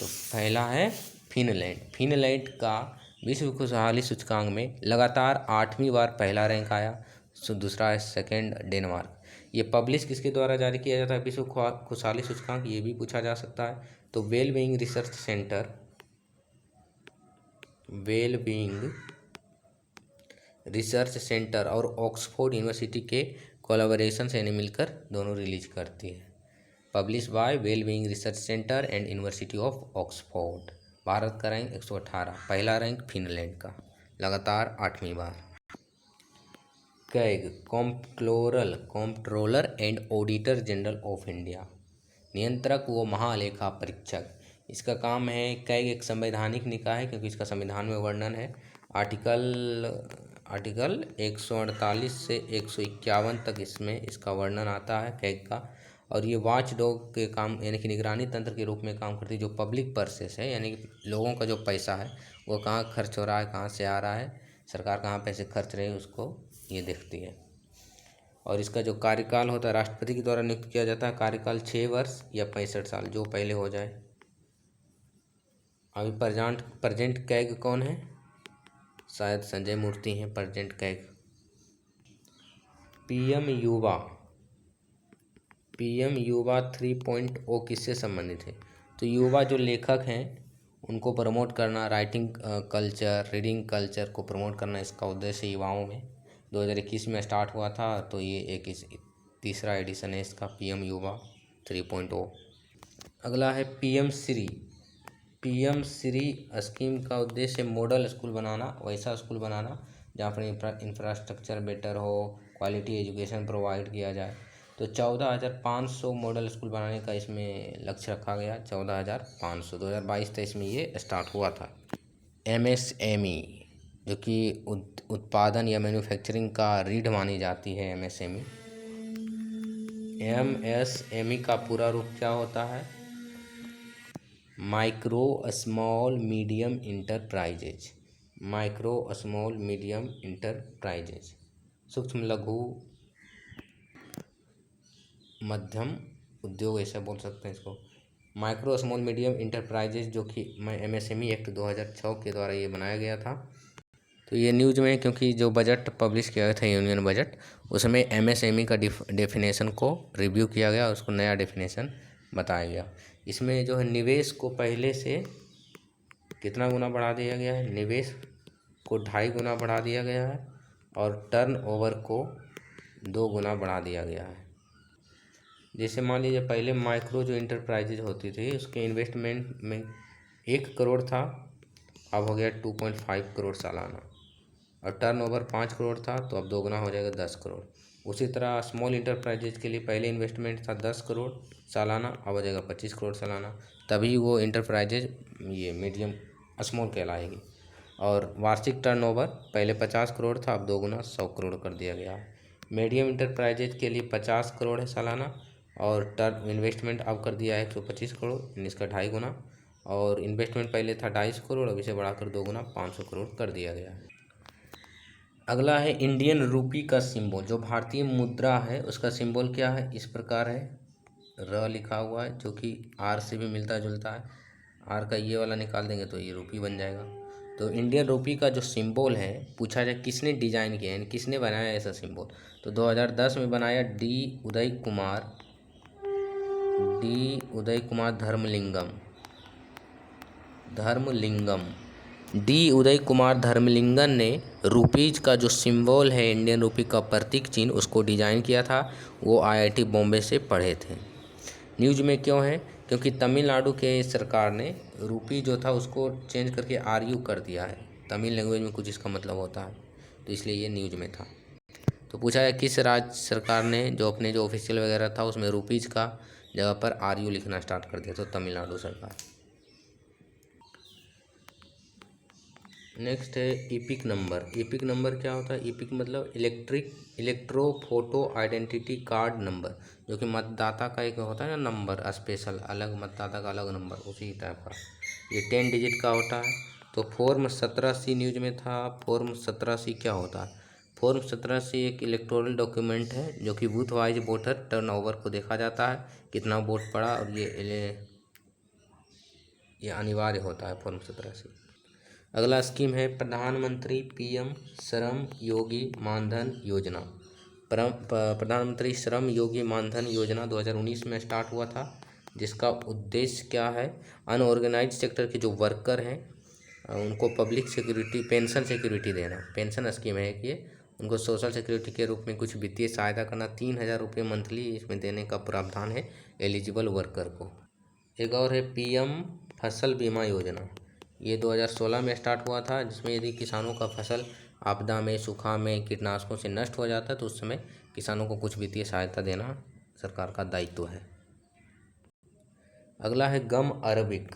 तो पहला है फिनलैंड का विश्व खुशहाली सूचकांक में लगातार 8वीं बार पहला रैंक आया। दूसरा है सेकंड डेनमार्क। ये पब्लिश किसके द्वारा जारी किया जाता है विश्व खुशहाली सूचकांक? ये भी पूछा जा सकता है। तो वेल बीइंग रिसर्च सेंटर और ऑक्सफोर्ड यूनिवर्सिटी के कोलैबोरेशन से यानी मिलकर दोनों रिलीज करती है। Publish by well being research centre and University of Oxford. Bharat का रैंक 118, पहला रैंक फिनलैंड का, लगातार 8वीं बार। CAG comptroller and auditor general of India, नियंत्रक व महालेखा परीक्षक। इसका काम है, कैग एक संवैधानिक निकाय है क्योंकि इसका संविधान में वर्णन है। आर्टिकल 148 से 151 तक इसमें इसका वर्णन आता है कैग का। और ये वॉच डॉग के काम यानी कि निगरानी तंत्र के रूप में काम करती है। जो पब्लिक पर्सेस है यानी कि लोगों का जो पैसा है वो कहाँ खर्च हो रहा है, कहाँ से आ रहा है, सरकार कहाँ पैसे खर्च रही है उसको ये देखती है। और इसका जो कार्यकाल होता है राष्ट्रपति के द्वारा नियुक्त किया जाता है, कार्यकाल 6 वर्ष या 65 साल, जो पहले हो जाए। अभी प्रेजेंट कैग कौन है? शायद संजय मूर्ति हैं प्रेजेंट कैग। पीएम युवा 3.0 किससे संबंधित है? तो युवा जो लेखक हैं उनको प्रमोट करना, राइटिंग कल्चर, रीडिंग कल्चर को प्रमोट करना इसका उद्देश्य युवाओं में 2021 में स्टार्ट हुआ था। तो ये एक तीसरा एडिशन है इसका, पीएम युवा 3.0। अगला है पीएम श्री स्कीम का उद्देश्य मॉडल स्कूल बनाना, वैसा स्कूल बनाना जहाँ पर इंफ्रास्ट्रक्चर बेटर हो, क्वालिटी एजुकेशन प्रोवाइड किया जाए। तो 14,500 मॉडल स्कूल बनाने का इसमें लक्ष्य रखा गया। 14,500 2022-23 में ये स्टार्ट हुआ था। एमएसएमई जो कि उत्पादन या मैन्युफैक्चरिंग का रीढ़ मानी जाती है। एमएसएमई का पूरा रूप क्या होता है? माइक्रो स्मॉल मीडियम इंटरप्राइजेज, सूक्ष्म लघु मध्यम उद्योग ऐसा बोल सकते हैं इसको। माइक्रो स्मॉल मीडियम इंटरप्राइजेज जो कि एमएसएमई एक्ट 2006 के द्वारा ये बनाया गया था। तो ये न्यूज़ में, क्योंकि जो बजट पब्लिश किया गया था यूनियन बजट, उसमें एमएसएमई का डेफिनेशन को रिव्यू किया गया, उसको नया डेफिनेशन बताया गया। इसमें जो है निवेश को पहले से कितना गुना बढ़ा दिया गया है? निवेश को 2.5 गुना बढ़ा दिया गया है और टर्नओवर को 2 गुना बढ़ा दिया गया है। जैसे मान लीजिए पहले माइक्रो जो इंटरप्राइजेज होती थी उसके इन्वेस्टमेंट में 1 करोड़ था, अब हो गया 2.5 करोड़ सालाना। और टर्नओवर 5 करोड़ था तो अब 2 गुना हो जाएगा 10 करोड़। उसी तरह स्मॉल इंटरप्राइजेज के लिए पहले इन्वेस्टमेंट था 10 करोड़ सालाना, अब हो जाएगा 25 करोड़ सालाना, तभी वो इंटरप्राइजेज ये मीडियम स्मॉल कहलाएगी। और वार्षिक टर्नओवर पहले 50 करोड़ था, अब 2 गुना 100 करोड़ कर दिया गया है। मीडियम इंटरप्राइजेज के लिए 50 करोड़ है सालाना और टर्न इन्वेस्टमेंट अब कर दिया है 125 करोड़, यानी इसका 2.5 गुना। और इन्वेस्टमेंट पहले था 250 करोड़, अब इसे बढ़ाकर 2 गुना 500 करोड़ कर दिया गया है। अगला है इंडियन रूपी का सिंबल, जो भारतीय मुद्रा है उसका सिंबल क्या है? इस प्रकार है, र लिखा हुआ है जो कि आर से भी मिलता जुलता है। आर का ये वाला निकाल देंगे तो ये रूपी बन जाएगा। तो इंडियन रूपी का जो सिंबल है, पूछा जाए किसने डिजाइन किया है, किसने बनाया ऐसा सिंबल, तो 2010 में बनाया डी उदय कुमार धर्मलिंगम ने रुपीज का जो सिंबल है, इंडियन रूपी का प्रतीक चिन्ह, उसको डिजाइन किया था। वो आईआईटी बॉम्बे से पढ़े थे। न्यूज़ में क्यों है? क्योंकि तमिलनाडु के सरकार ने रूपी जो था उसको चेंज करके आरयू कर दिया है। तमिल लैंग्वेज में कुछ इसका मतलब होता है, तो इसलिए ये न्यूज़ में था। तो पूछा है किस राज्य सरकार ने जो अपने जो ऑफिशियल वगैरह था उसमें रुपीज़ का जगह पर आरयू लिखना स्टार्ट कर दिया, तो तमिलनाडु सरकार। नेक्स्ट है ईपिक नंबर क्या होता है? ईपिक मतलब electro photo identity card number, जो कि मतदाता का एक होता है ना नंबर स्पेशल, अलग मतदाता का अलग नंबर, उसी टाइप का। ये 10 डिजिट का होता है। तो फॉर्म 17C न्यूज में था। फॉर्म 17C क्या होता है? फॉर्म 17C एक इलेक्टोरल डॉक्यूमेंट है जो कि बूथ वाइज वोटर टर्नओवर को देखा जाता है, कितना वोट पड़ा, और ये अनिवार्य होता है फॉर्म 17C। अगला स्कीम है प्रधानमंत्री पीएम श्रम योगी मानधन योजना। प्रधानमंत्री श्रम योगी मानधन योजना 2019 में स्टार्ट हुआ था, जिसका उद्देश्य क्या है? अनऑर्गेनाइज सेक्टर के जो वर्कर हैं उनको पब्लिक सिक्योरिटी, पेंशन सिक्योरिटी देना। पेंशन स्कीम है कि उनको सोशल सिक्योरिटी के रूप में कुछ वित्तीय सहायता करना। 3,000 रुपये मंथली इसमें देने का प्रावधान है एलिजिबल वर्कर को। एक और है पीएम फसल बीमा योजना। ये 2016 में स्टार्ट हुआ था, जिसमें यदि किसानों का फसल आपदा में, सूखा में, कीटनाशकों से नष्ट हो जाता है तो उस समय किसानों को कुछ वित्तीय सहायता देना सरकार का दायित्व है। अगला है गम अरबिक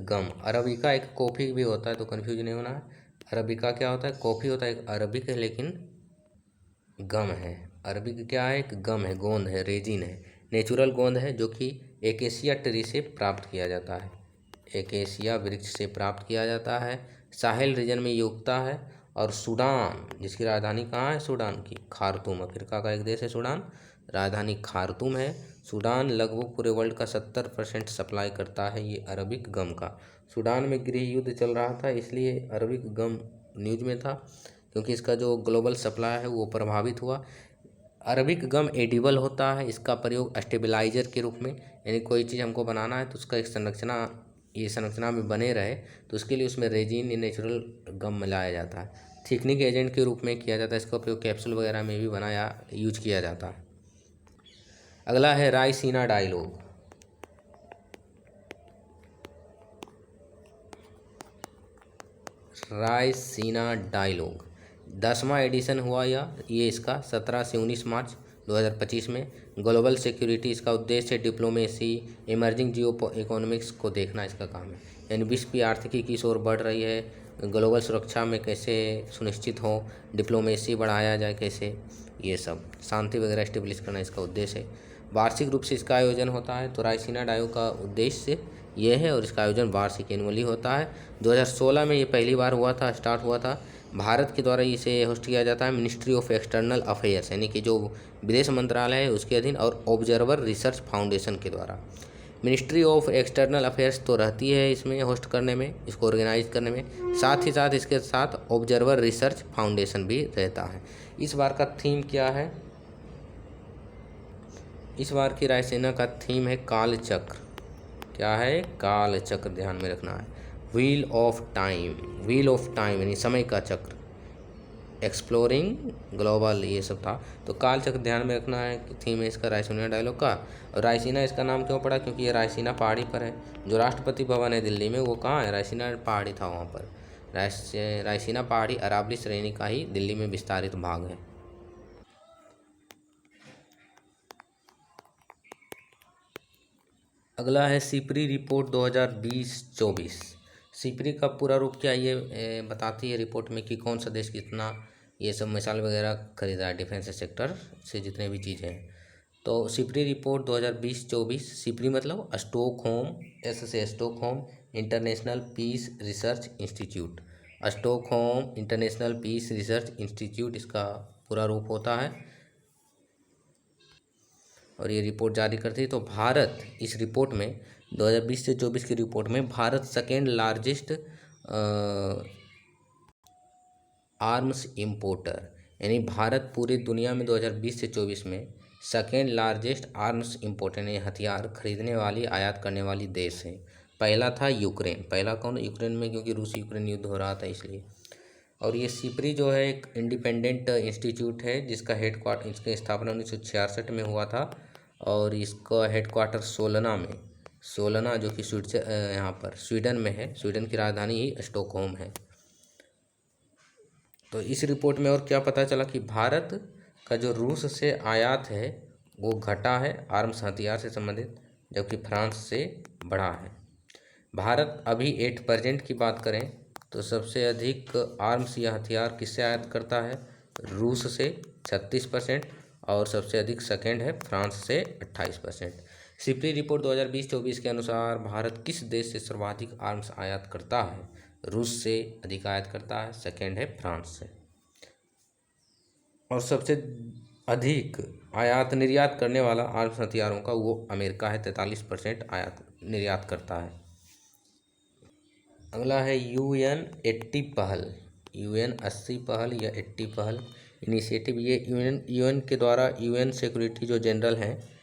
गम। अरबिका एक कॉफ़ी भी होता है, तो कन्फ्यूज नहीं होना है। अरबिका क्या होता है? कॉफ़ी होता है, एक अरबिक है लेकिन गम है। अरबिक क्या है? एक गम है, गोंद है, रेजिन है, नेचुरल गोंद है जो कि एकेशिया ट्री से प्राप्त किया जाता है। एकेशिया वृक्ष से प्राप्त किया जाता है। साहेल रीजन में ये उगता है। और सूडान, जिसकी राजधानी कहाँ है, सूडान की खार्तूम, अफ्रीका का एक देश है सूडान, राजधानी खार्तूम है। सूडान लगभग पूरे वर्ल्ड का 70% सप्लाई करता है ये अरबिक गम का। सूडान में गृह युद्ध चल रहा था, इसलिए अरबिक गम न्यूज में था, क्योंकि इसका जो ग्लोबल सप्लाई है वो प्रभावित हुआ। अरबिक गम एडिबल होता है, इसका प्रयोग स्टेबलाइजर के रूप में, यानी कोई चीज़ हमको बनाना है तो उसका एक संरचना, ये संरचना में बने रहे तो उसके लिए उसमें रेजिन या नेचुरल गम मिलाया जाता है। थिकनिंग एजेंट के रूप में किया जाता है, इसका उपयोग कैप्सूल वगैरह में भी बनाया यूज किया जाता है। अगला है रायसीना डायलॉग। रायसीना डायलॉग 10वां एडिशन हुआ ये इसका 17 से 19 मार्च 2025 में। ग्लोबल सिक्योरिटी इसका उद्देश्य है, डिप्लोमेसी, इमर्जिंग जियो इकोनॉमिक्स को देखना इसका काम है, यानी विश्व की आर्थिकी किस ओर बढ़ रही है, ग्लोबल सुरक्षा में कैसे सुनिश्चित हो, डिप्लोमेसी बढ़ाया जाए कैसे, ये सब शांति वगैरह इस्टेब्लिश करना इसका उद्देश्य है। वार्षिक रूप से इसका आयोजन होता है, तो रायसीना डायलॉग का उद्देश्य ये है और इसका आयोजन वार्षिक एनुअली होता है। 2016 में ये पहली बार हुआ था, स्टार्ट हुआ था। भारत के द्वारा इसे होस्ट किया जाता है मिनिस्ट्री ऑफ एक्सटर्नल अफेयर्स, यानी कि जो विदेश मंत्रालय है उसके अधीन, और ऑब्जर्वर रिसर्च फाउंडेशन के द्वारा। मिनिस्ट्री ऑफ एक्सटर्नल अफेयर्स तो रहती है इसमें होस्ट करने में, इसको ऑर्गेनाइज करने में, साथ ही साथ इसके साथ ऑब्जर्वर रिसर्च फाउंडेशन भी रहता है। इस बार का थीम क्या है, इस बार की रायसीना का थीम है काल चक्र। क्या है, काल चक्र, ध्यान में रखना है। Wheel of time, wheel of time यानी समय का चक्र, एक्सप्लोरिंग ग्लोबल, ये सब था। तो काल चक्र ध्यान में रखना है कि थीम है इसका रायसीना डायलॉग का। और रायसीना इसका नाम क्यों पड़ा, क्योंकि ये रायसीना पहाड़ी पर है। जो राष्ट्रपति भवन है दिल्ली में वो कहाँ है, रायसीना पहाड़ी था वहाँ पर। रायसीना पहाड़ी अरावली श्रेणी का ही दिल्ली में विस्तारित भाग है। अगला है सिपरी रिपोर्ट 2020-24। सिपरी का पूरा रूप क्या ये बताती है रिपोर्ट में कि कौन सा देश कितना ये सब मिसाइल वगैरह खरीदा है डिफेंस सेक्टर से, जितने भी चीज़ें हैं। तो सिपरी रिपोर्ट 2020-24, सिपरी मतलब स्टॉकहोम, एस से Stockholm International Peace Research Institute, Stockholm International Peace Research Institute इसका पूरा रूप होता है, और ये रिपोर्ट जारी करती है। तो भारत इस रिपोर्ट में 2020 से 24 की रिपोर्ट में Bharat second largest arms importer, यानी भारत पूरी दुनिया में 2020 से 24 में सेकेंड लार्जेस्ट आर्म्स इंपोर्टर यानी हथियार खरीदने वाली, आयात करने वाली देश है। पहला था यूक्रेन, पहला कौन, यूक्रेन में, क्योंकि रूस यूक्रेन युद्ध हो रहा था इसलिए। और ये सिपरी जो है एक इंडिपेंडेंट इंस्टीट्यूट है जिसका हेडक्वार्टर, इसकी स्थापना 1966 में हुआ था, और इसका हेडक्वार्टर सोलना में, सोलना जो कि यहाँ पर स्वीडन में है, स्वीडन की राजधानी ही स्टॉकहोम है। तो इस रिपोर्ट में और क्या पता चला कि भारत का जो रूस से आयात है वो घटा है आर्म्स हथियार से संबंधित, जबकि फ्रांस से बढ़ा है। भारत अभी 8% की बात करें तो सबसे अधिक आर्म्स या हथियार किससे आयात करता है, रूस से 36%, और सबसे अधिक सेकंड है फ्रांस से 28%। सिपरी रिपोर्ट 2020-24 के अनुसार भारत किस देश से सर्वाधिक आर्म्स आयात करता है, रूस से अधिक आयात करता है, सेकंड है फ्रांस से, और सबसे अधिक आयात निर्यात करने वाला आर्म्स हथियारों का वो अमेरिका है, 43% आयात निर्यात करता है। अगला है UN 80 पहल, UN 80 पहल या 80 पहल इनिशिएटिव। ये यूएन के द्वारा, UN सिक्योरिटी जो जनरल हैं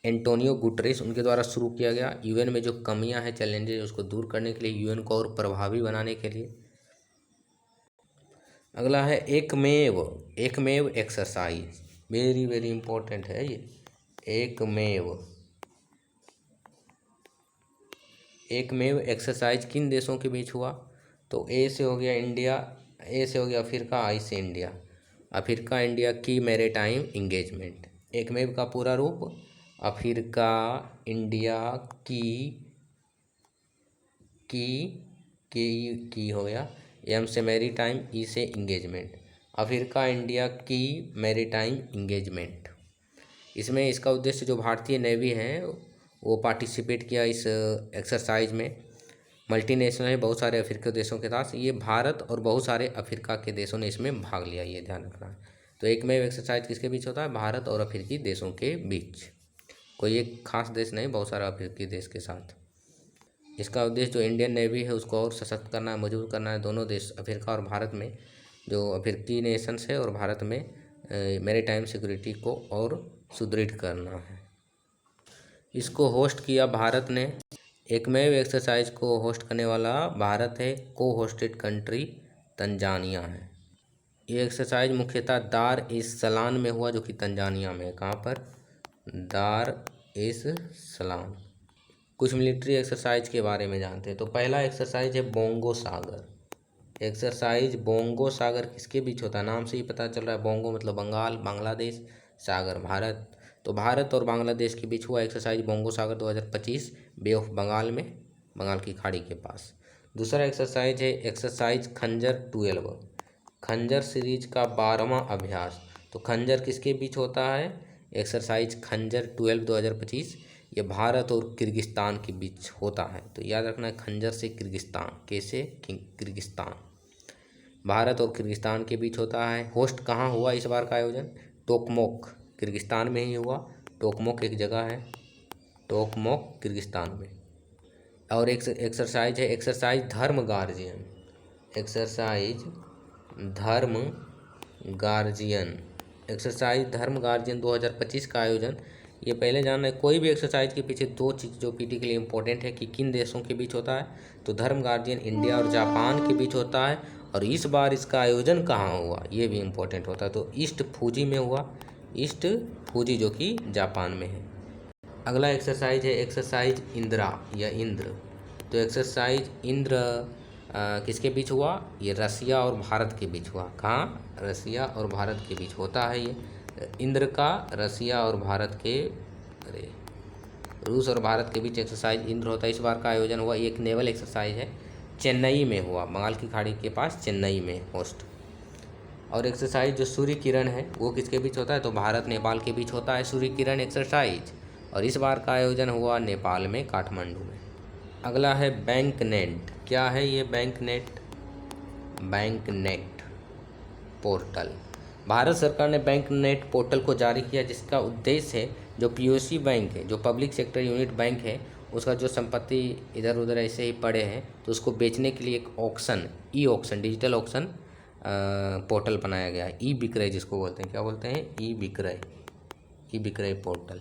एंटोनियो गुटरेस, उनके द्वारा शुरू किया गया। UN में जो कमियां हैं, चैलेंजेस, उसको दूर करने के लिए, UN को और प्रभावी बनाने के लिए। अगला है एकमेव, एकमेव एक्सरसाइज, वेरी वेरी इंपॉर्टेंट है ये। एकमेव, एकमेव एक्सरसाइज किन देशों के बीच हुआ, तो ए से हो गया इंडिया, ए से हो गया अफ्रीका, आई से इंडिया। अफ्रीका इंडिया की मैरीटाइम इंगेजमेंट। एकमेव का पूरा रूप, अफ्रीका इंडिया की हो गया, एम से मैरीटाइम, ई से इंगेजमेंट, अफ्रीका इंडिया की मैरीटाइम इंगेजमेंट। इसमें इसका उद्देश्य जो भारतीय नेवी है वो पार्टिसिपेट किया इस एक्सरसाइज में, मल्टीनेशनल है, बहुत सारे अफ्रीकी देशों के साथ। ये भारत और बहुत सारे अफ्रीका के देशों ने इसमें भाग लिया, ये ध्यान रखना है। तो एकमेव एक्सरसाइज किसके बीच होता है? भारत और अफ्रीकी देशों के बीच। कोई एक खास देश नहीं, बहुत सारा अफ्रीकी देश के साथ। इसका उद्देश्य जो इंडियन नेवी है उसको और सशक्त करना है, मजबूत करना है। दोनों देश अफ्रीका और भारत में, जो अफ्रीकी नेशंस है और भारत में मैरीटाइम सिक्योरिटी को और सुदृढ़ करना है। इसको होस्ट किया भारत ने। एकमेव एक्सरसाइज को होस्ट करने वाला भारत है। को होस्टेड कंट्री तंजानिया है। ये एक्सरसाइज मुख्यतः दार इस सलाम में हुआ, जो कि तंजानिया में है। कहाँ पर? दार इस सलाम। कुछ मिलिट्री एक्सरसाइज के बारे में जानते हैं। तो पहला एक्सरसाइज है बोंगो सागर। एक्सरसाइज बोंगो सागर किसके बीच होता है? नाम से ही पता चल रहा है, बोंगो मतलब बंगाल, बांग्लादेश, सागर भारत। तो भारत और बांग्लादेश के बीच हुआ exercise Bongo Sagar 2025 bay of Bengal में, बंगाल की खाड़ी के पास। दूसरा एक्सरसाइज है एक्सरसाइज खंजर 12। खंजर सीरीज का 12वां अभ्यास। तो खंजर किसके बीच होता है? एक्सरसाइज खंजर 12 2025 ये भारत और किर्गिस्तान के बीच होता है। तो याद रखना है, खंजर से किर्गिस्तान। कैसे? किर्गिस्तान, भारत और किर्गिस्तान के बीच होता है। होस्ट कहाँ हुआ इस बार का आयोजन? टोकमोक, किर्गिस्तान में ही हुआ। टोकमोक एक जगह है, टोकमोक किर्गिस्तान में। और एक एक्सरसाइज है एक्सरसाइज धर्म गार्जियन। एक्सरसाइज धर्म गार्जियन। एक्सरसाइज धर्म गार्जियन 2025 का आयोजन। ये पहले जानना है, कोई भी एक्सरसाइज के पीछे दो चीज़ जो पीटी के लिए इम्पोर्टेंट है कि किन देशों के बीच होता है। तो धर्म गार्जियन इंडिया और जापान के बीच होता है। और इस बार इसका आयोजन कहाँ हुआ ये भी इम्पोर्टेंट होता है। तो ईस्ट फूजी में हुआ, ईस्ट फूजी जो कि जापान में है। अगला एक्सरसाइज है एक्सरसाइज इंदिरा या इंद्र। तो एक्सरसाइज इंद्र किसके बीच हुआ? ये रसिया और भारत के बीच हुआ। कहाँ? रसिया और भारत के बीच होता है ये। इंद्र का रसिया और भारत के, अरे रूस और भारत के बीच एक्सरसाइज इंद्र होता है। इस बार का आयोजन हुआ, एक नेवल एक्सरसाइज है, चेन्नई में हुआ, बंगाल की खाड़ी के पास चेन्नई में होस्ट। और एक्सरसाइज जो सूर्य किरण है वो किसके बीच होता है? तो भारत नेपाल के बीच होता है सूर्य किरण एक्सरसाइज। और इस बार का आयोजन हुआ नेपाल में, काठमांडू में। अगला है बैंक नेट। क्या है ये bank net? Bank net portal. Bharat सरकार ने बैंक नेट पोर्टल को जारी किया, जिसका उद्देश्य है जो पीओसी बैंक है, जो पब्लिक सेक्टर यूनिट बैंक है, उसका जो संपत्ति इधर उधर ऐसे ही पड़े हैं तो उसको बेचने के लिए एक auction, e auction, digital auction portal बनाया गया है। ई विक्रय जिसको बोलते हैं, क्या बोलते हैं? ई विक्रय, ई विक्रय पोर्टल।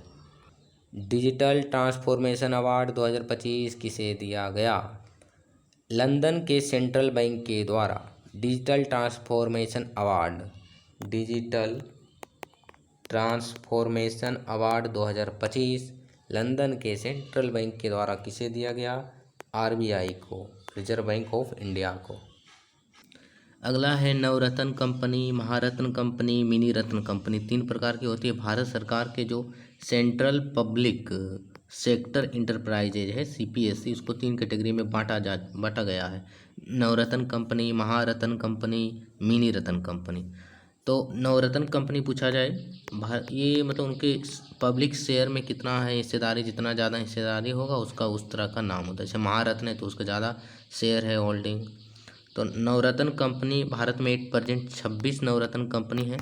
डिजिटल ट्रांसफॉर्मेशन अवार्ड 2025 किसे दिया गया? लंदन के सेंट्रल बैंक के द्वारा digital transformation award, digital transformation award 2025 London के सेंट्रल बैंक के द्वारा किसे दिया गया? आरबीआई को, रिजर्व बैंक ऑफ इंडिया को। अगला है नवरत्न कंपनी, महारत्न कंपनी, मिनी रत्न कंपनी। 3 प्रकार की होती है। भारत सरकार के जो सेंट्रल पब्लिक सेक्टर इंटरप्राइजेज है सीपीएससी, उसको 3 कैटेगरी में बांटा गया है। नवरत्न कंपनी, महारत्न कंपनी, मिनी रत्न कंपनी। तो नवरत्न कंपनी पूछा जाए, ये मतलब उनके पब्लिक शेयर में कितना है हिस्सेदारी, जितना ज़्यादा हिस्सेदारी होगा उसका उस तरह का नाम होता है। जैसे महारत्न है तो उसका ज़्यादा शेयर है, होल्डिंग। तो नवरत्न कंपनी भारत में 8% 26 नवरत्न कंपनी है।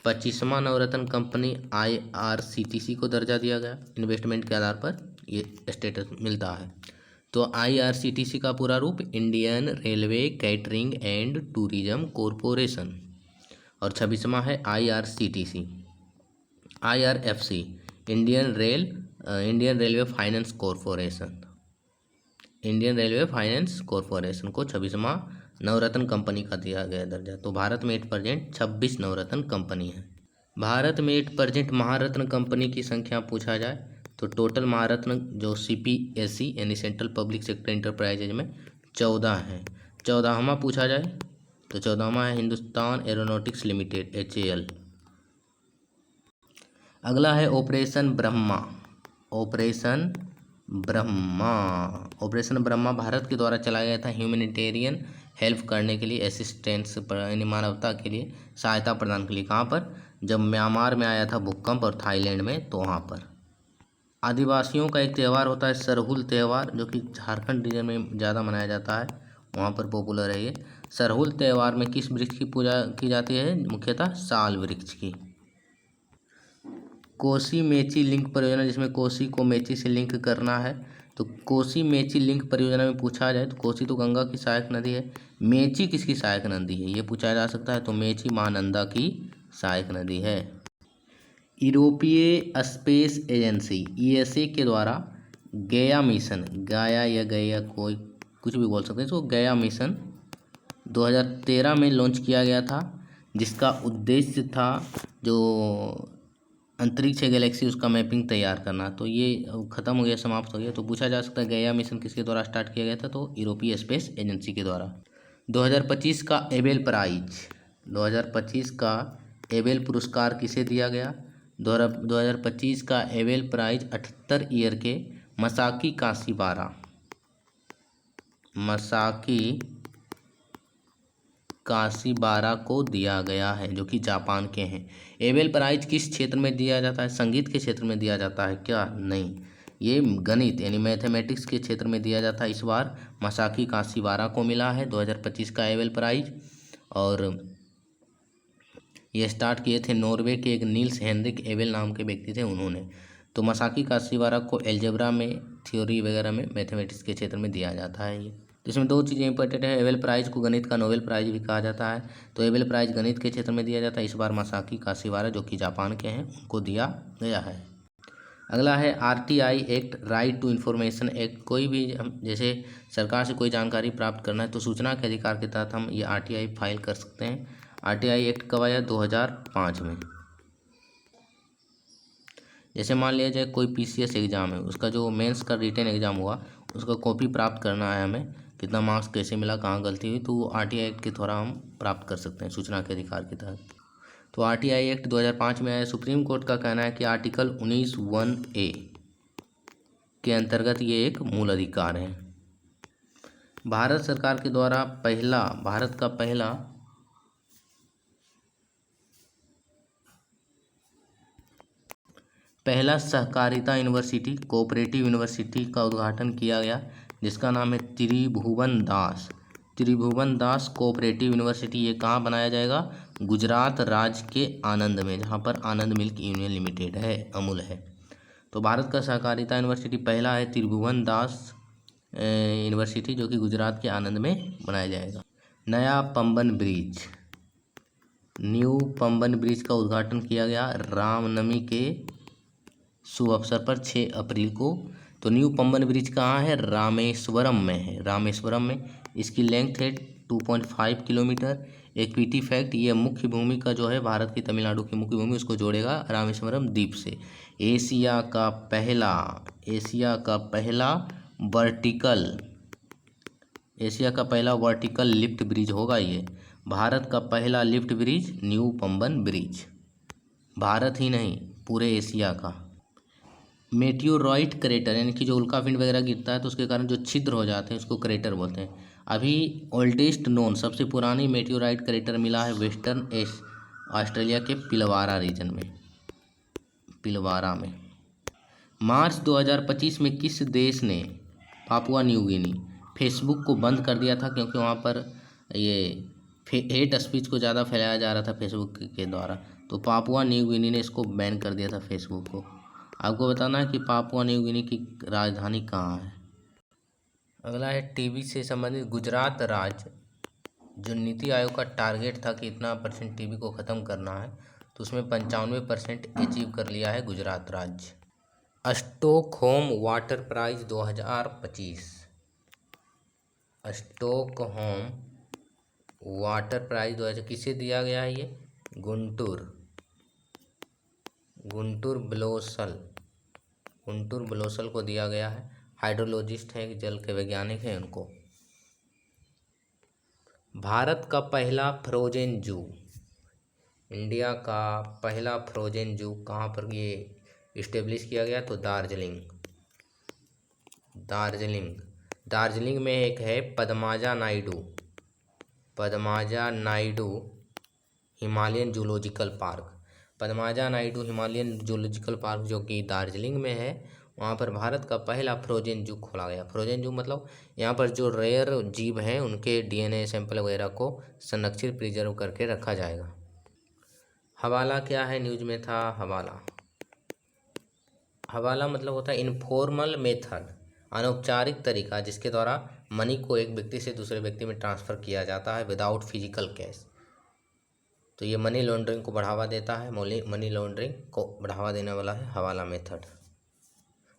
25वां नवरत्न कंपनी IRCTC को दर्जा दिया गया, इन्वेस्टमेंट के आधार पर ये स्टेटस मिलता है। तो IRCTC का पूरा रूप Indian railway catering and tourism corporation. और 26वां है IRCTC। IRFC Indian railway finance corporation, Indian railway finance corporation को 26वां नवरत्न कंपनी का दिया गया दर्जा। तो भारत में 8% 26 नवरत्न कंपनी है। भारत में 8% महारत्न कंपनी की संख्या पूछा जाए तो टोटल महारत्न जो CPSE यानी सेंट्रल पब्लिक सेक्टर इंटरप्राइजेज में 14 है। 14वां पूछा जाए तो 14वां है हिंदुस्तान एरोनॉटिक्स लिमिटेड HAL। अगला है ऑपरेशन ब्रह्मा। ऑपरेशन ब्रह्मा भारत के द्वारा चलाया गया था, ह्यूमैनिटेरियन हेल्प करने के लिए, असिस्टेंस यानी मानवता के लिए सहायता प्रदान के लिए। कहाँ पर? जब म्यांमार में आया था भूकंप और थाईलैंड में, तो वहाँ पर। आदिवासियों का एक त्यौहार होता है सरहुल त्यौहार, जो कि झारखंड रीजन में ज़्यादा मनाया जाता है, वहाँ पर पॉपुलर है ये। सरहुल त्यौहार में किस वृक्ष की पूजा की जाती है? मुख्यतः साल वृक्ष की। कोसी मेची लिंक परियोजना, जिसमें कोसी को मेची से लिंक करना है, तो कोसी मेची लिंक परियोजना में पूछा जाए तो कोसी तो गंगा की सहायक नदी है, मेची किसकी सहायक नदी है, ये पूछा जा सकता है। तो मेची महानंदा की सहायक नदी है। यूरोपीय स्पेस एजेंसी ईएसए के द्वारा गया मिशन, गाया या गया कोई कुछ भी बोल सकते हैं, तो गया मिशन 2013 में लॉन्च किया गया था, जिसका उद्देश्य था जो अंतरिक्ष गैलेक्सी उसका मैपिंग तैयार करना। तो ये अब ख़त्म हो गया, समाप्त हो गया। तो पूछा जा सकता है गया मिशन किसके द्वारा स्टार्ट किया गया था? तो यूरोपीय स्पेस एजेंसी के द्वारा। 2025 का एबेल प्राइज, 2025 का एबेल पुरस्कार किसे दिया गया? 2025 का एबेल प्राइज 78 ईयर के मसाकी काशीबारा को दिया गया है, जो कि जापान के हैं। एबेल प्राइज किस क्षेत्र में दिया जाता है? संगीत के क्षेत्र में दिया जाता है क्या? नहीं, ये गणित यानी मैथमेटिक्स के क्षेत्र में दिया जाता है। इस बार मसाकी काशीबारा को मिला है 2025 का एबेल प्राइज। और ये स्टार्ट किए थे नॉर्वे के एक नील्स हेनरिक एबेल नाम के व्यक्ति थे, उन्होंने। तो मसाकी काशीबारा को एल्जेब्रा में, थ्योरी वगैरह में, मैथमेटिक्स के क्षेत्र में दिया जाता है ये। तो इसमें दो चीज़ें इंपॉर्टेंट है, एबेल प्राइज को गणित का नोबेल प्राइज भी कहा जाता है। तो एबेल प्राइज गणित के क्षेत्र में दिया जाता है, इस बार मसाकी काशीबारा जो कि जापान के हैं उनको दिया गया है। अगला है RTI act, right to information act. कोई भी हम जैसे सरकार से कोई जानकारी प्राप्त करना है तो सूचना के अधिकार के तहत हम ये आरटीआई फाइल कर सकते हैं। आरटीआई एक्ट कब आया? 2005 में। जैसे मान लिया जाए कोई पीसीएस एग्ज़ाम है, उसका जो मेंस का रिटन एग्ज़ाम हुआ उसका कॉपी प्राप्त करना है हमें, कितना मार्क्स कैसे मिला, कहाँ गलती हुई, तो वो आरटीआई एक्ट के द्वारा हम प्राप्त कर सकते हैं सूचना के अधिकार के तहत। तो आरटीआई एक्ट 2005 में आया। सुप्रीम कोर्ट का कहना है कि आर्टिकल 19(1)(a) के अंतर्गत ये एक मूल अधिकार है। भारत सरकार के द्वारा भारत का पहला सहकारिता यूनिवर्सिटी, कोऑपरेटिव यूनिवर्सिटी का उद्घाटन किया गया, जिसका नाम है त्रिभुवन दास कोऑपरेटिव यूनिवर्सिटी। ये कहाँ बनाया जाएगा? गुजरात राज्य के आनंद में, जहाँ पर आनंद मिल्क यूनियन लिमिटेड है, अमूल है। तो भारत का सहकारिता यूनिवर्सिटी पहला है त्रिभुवन दास यूनिवर्सिटी, जो कि गुजरात के आनंद में बनाया जाएगा। न्यू पंबन ब्रिज का उद्घाटन किया गया रामनवमी के शुभ अवसर पर 6 अप्रैल को। तो न्यू पंबन ब्रिज कहाँ है? रामेश्वरम में है, रामेश्वरम में। इसकी लेंथ है 2.5 किलोमीटर। इक्विटी फैक्ट, ये मुख्य भूमि का जो है भारत की तमिलनाडु की मुख्य भूमि, उसको जोड़ेगा रामेश्वरम द्वीप से। एशिया का पहला वर्टिकल लिफ्ट ब्रिज होगा ये। भारत का पहला lift bridge new Pamban bridge, Bharat ही नहीं पूरे एशिया का। मेटियोराइट क्रेटर, यानी कि जो उल्कापिंड वगैरह गिरता है तो उसके कारण जो छिद्र हो जाते हैं उसको क्रेटर बोलते हैं। अभी ओल्डेस्ट नोन, सबसे पुरानी मेटियोराइट क्रेटर मिला है वेस्टर्न ऑस्ट्रेलिया के पिलवारा में। मार्च 2025 में किस देश ने पापुआ न्यू गिनी फेसबुक को बंद कर दिया था, क्योंकि वहाँ पर ये हेट स्पीच को ज़्यादा फैलाया जा रहा था फेसबुक के द्वारा। तो पापुआ न्यू गिनी ने इसको बैन कर दिया था फेसबुक को। आपको बताना है कि पापुआ न्यू गिनी की राजधानी कहाँ है। अगला है टीबी से संबंधित गुजरात राज्य, जो नीति आयोग का टारगेट था कि इतना % टीबी को ख़त्म करना है, तो उसमें 95% अचीव कर लिया है गुजरात राज्य। Stockholm water prize 2025, Stockholm water prize 2000 किसे दिया गया है? ये गुंटूर ब्लोसल को दिया गया है। हाइड्रोलॉजिस्ट हैं, जल के वैज्ञानिक हैं उनको। भारत का पहला फ्रोजन जू, इंडिया का पहला फ्रोजन जू कहाँ पर ये इस्टेब्लिश किया गया? तो दार्जिलिंग में एक है Padmaja Naidu Himalayan zoological park. Padmaja Naidu Himalayan zoological park जो कि दार्जिलिंग में है, वहाँ पर भारत का पहला फ्रोजन जू खोला गया। फ्रोजन जू मतलब यहाँ पर जो रेयर जीव हैं उनके डीएनए सैंपल वगैरह को संरक्षित प्रिजर्व करके रखा जाएगा। हवाला क्या है, न्यूज में था हवाला। हवाला मतलब होता है इनफॉर्मल मेथड, अनौपचारिक तरीका जिसके द्वारा मनी को एक व्यक्ति से दूसरे व्यक्ति में ट्रांसफ़र किया जाता है विदाउट फिजिकल कैश। तो ये मनी लॉन्ड्रिंग को बढ़ावा देता है, मनी लॉन्ड्रिंग को बढ़ावा देने वाला है हवाला मेथड।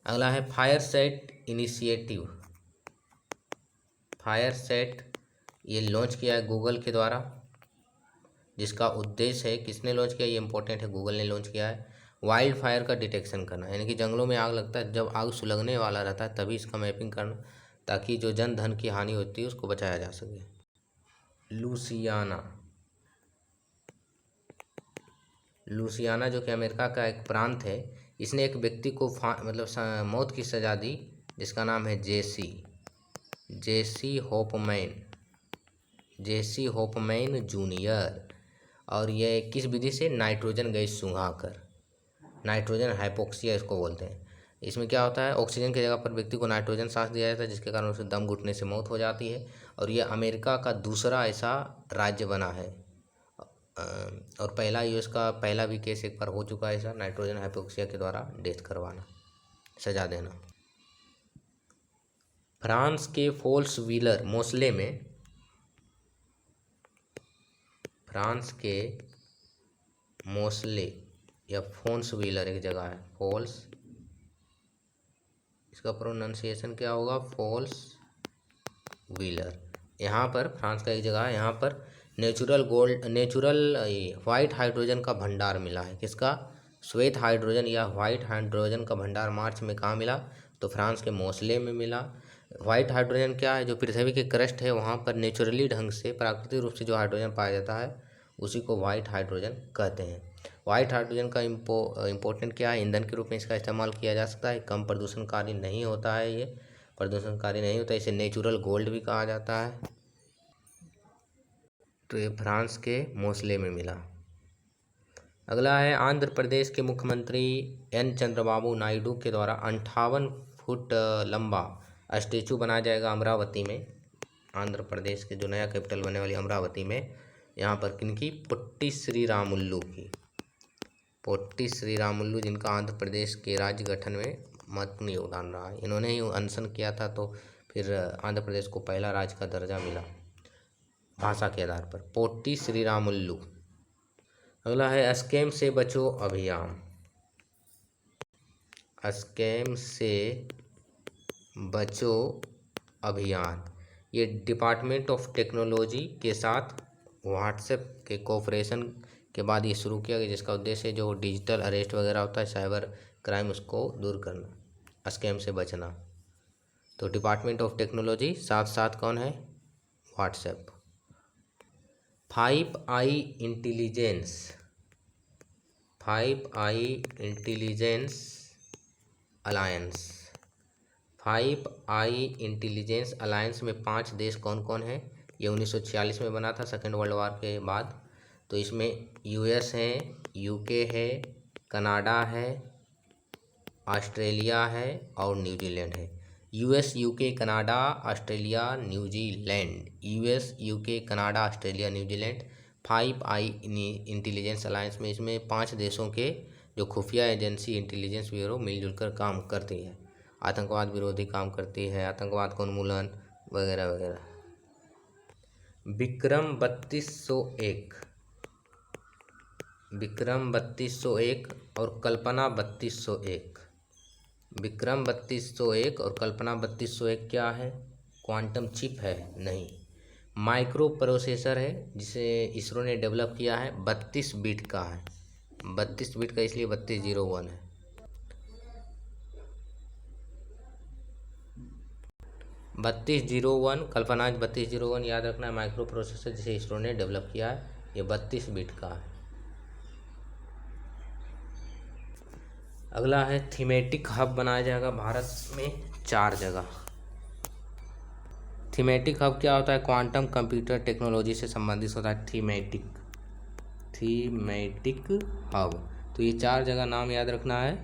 अगला है fire set initiative. Fire set ये लॉन्च किया है गूगल के द्वारा, जिसका उद्देश्य है, किसने लॉन्च किया ये इंपॉर्टेंट है, गूगल ने लॉन्च किया है, वाइल्ड फायर का डिटेक्शन करना। यानी कि जंगलों में आग लगता है, जब आग सुलगने वाला रहता है तभी इसका मैपिंग करना, ताकि जो जन धन की हानि होती है उसको बचाया जा सके। लुसियाना जो कि अमेरिका का एक प्रांत है, इसने एक व्यक्ति को मतलब मौत की सज़ा दी जिसका नाम है जेसी होपमैन जूनियर। और ये किस विधि से, नाइट्रोजन गैस सूंघाकर, नाइट्रोजन हाइपोक्सिया इसको बोलते हैं। इसमें क्या होता है, ऑक्सीजन की जगह पर व्यक्ति को नाइट्रोजन सांस दिया जाता है जिसके कारण उसे दम घुटने से मौत हो जाती है। और यह अमेरिका का दूसरा ऐसा राज्य बना है। और पहला यूएस का पहला भी केस एक बार हो चुका है ऐसा, नाइट्रोजन हाइपोक्सिया के द्वारा डेथ करवाना, सजा देना। फ्रांस के फोल्स व्हीलर मोस्ले में, फ्रांस के मोस्ले या फोन्स व्हीलर एक जगह है, फोल्स, इसका प्रोनाउंसिएशन क्या होगा, फोल्स व्हीलर। यहाँ पर फ्रांस का एक जगह है, यहाँ पर नेचुरल वाइट हाइड्रोजन का भंडार मिला है। किसका, श्वेत हाइड्रोजन या वाइट हाइड्रोजन का भंडार मार्च में कहाँ मिला, तो फ्रांस के मोस्ले में मिला। वाइट हाइड्रोजन क्या है, जो पृथ्वी के क्रस्ट है वहाँ पर नेचुरली ढंग से प्राकृतिक रूप से जो हाइड्रोजन पाया जाता है उसी को वाइट हाइड्रोजन कहते हैं। वाइट हाइड्रोजन का इम्पोर्टेंट क्या है, ईंधन के रूप में इसका इस्तेमाल किया जा सकता है, कम प्रदूषणकारी नहीं होता है, ये प्रदूषणकारी नहीं होता, इसे नेचुरल गोल्ड भी कहा जाता है। तो ये फ्रांस के मोस्ले में मिला। अगला है आंध्र प्रदेश के मुख्यमंत्री एन चंद्रबाबू नायडू के द्वारा 58 फुट लंबा स्टेचू बनाया जाएगा अमरावती में। आंध्र प्रदेश के जो नया कैपिटल बनने वाली अमरावती में, यहाँ पर किनकी, पोट्टी श्रीरामुलु की, पोट्टी श्रीरामुलु, जिनका आंध्र प्रदेश के राज्य गठन में महत्वपूर्ण योगदान रहा है। इन्होंने ही अनशन किया था तो फिर आंध्र प्रदेश को पहला राज्य का दर्जा मिला भाषा के आधार पर, पोट्टी श्रीरामुलु। अगला है स्कैम से बचो अभियान। स्कैम से बचो अभियान ये डिपार्टमेंट ऑफ टेक्नोलॉजी के साथ व्हाट्सएप के कोऑपरेशन के बाद ये शुरू किया गया, जिसका उद्देश्य जो डिजिटल अरेस्ट वगैरह होता है, साइबर क्राइम, उसको दूर करना, स्कैम से बचना। तो डिपार्टमेंट ऑफ टेक्नोलॉजी साथ साथ कौन है, WhatsApp. 5i intelligence, 5i intelligence alliance. 5i intelligence alliance में 5 देश कौन कौन हैं, ये 1946 में बना था सेकेंड वर्ल्ड वार के बाद। तो इसमें यूएस है, यूके है, कनाडा है, ऑस्ट्रेलिया है और न्यूजीलैंड है। US, UK, Canada, Australia, New Zealand, US, UK, Canada, Australia, New Zealand. 5i intelligence alliance में इसमें 5 देशों के जो खुफिया एजेंसी इंटेलिजेंस ब्यूरो मिलजुल कर काम करती है, आतंकवाद विरोधी काम करती है, आतंकवाद का उन्मूलन वगैरह वगैरह। विक्रम 3201, विक्रम 3201 और कल्पना 3201। विक्रम 3201 और कल्पना 3201 क्या है, क्वांटम चिप है, नहीं, माइक्रो प्रोसेसर है जिसे इसरो ने डेवलप किया है, 32 बिट का है, 32 बिट का इसलिए 3201 है। 3201 कल्पना 3201 याद रखना है, माइक्रो प्रोसेसर जिसे इसरो ने डेवलप किया है, ये 32 बिट का है। अगला है थीमेटिक हब बनाया जाएगा भारत में 4 जगह। थीमेटिक हब क्या होता है, क्वांटम कंप्यूटर टेक्नोलॉजी से संबंधित होता है थीमेटिक हब। तो ये 4 जगह नाम याद रखना है।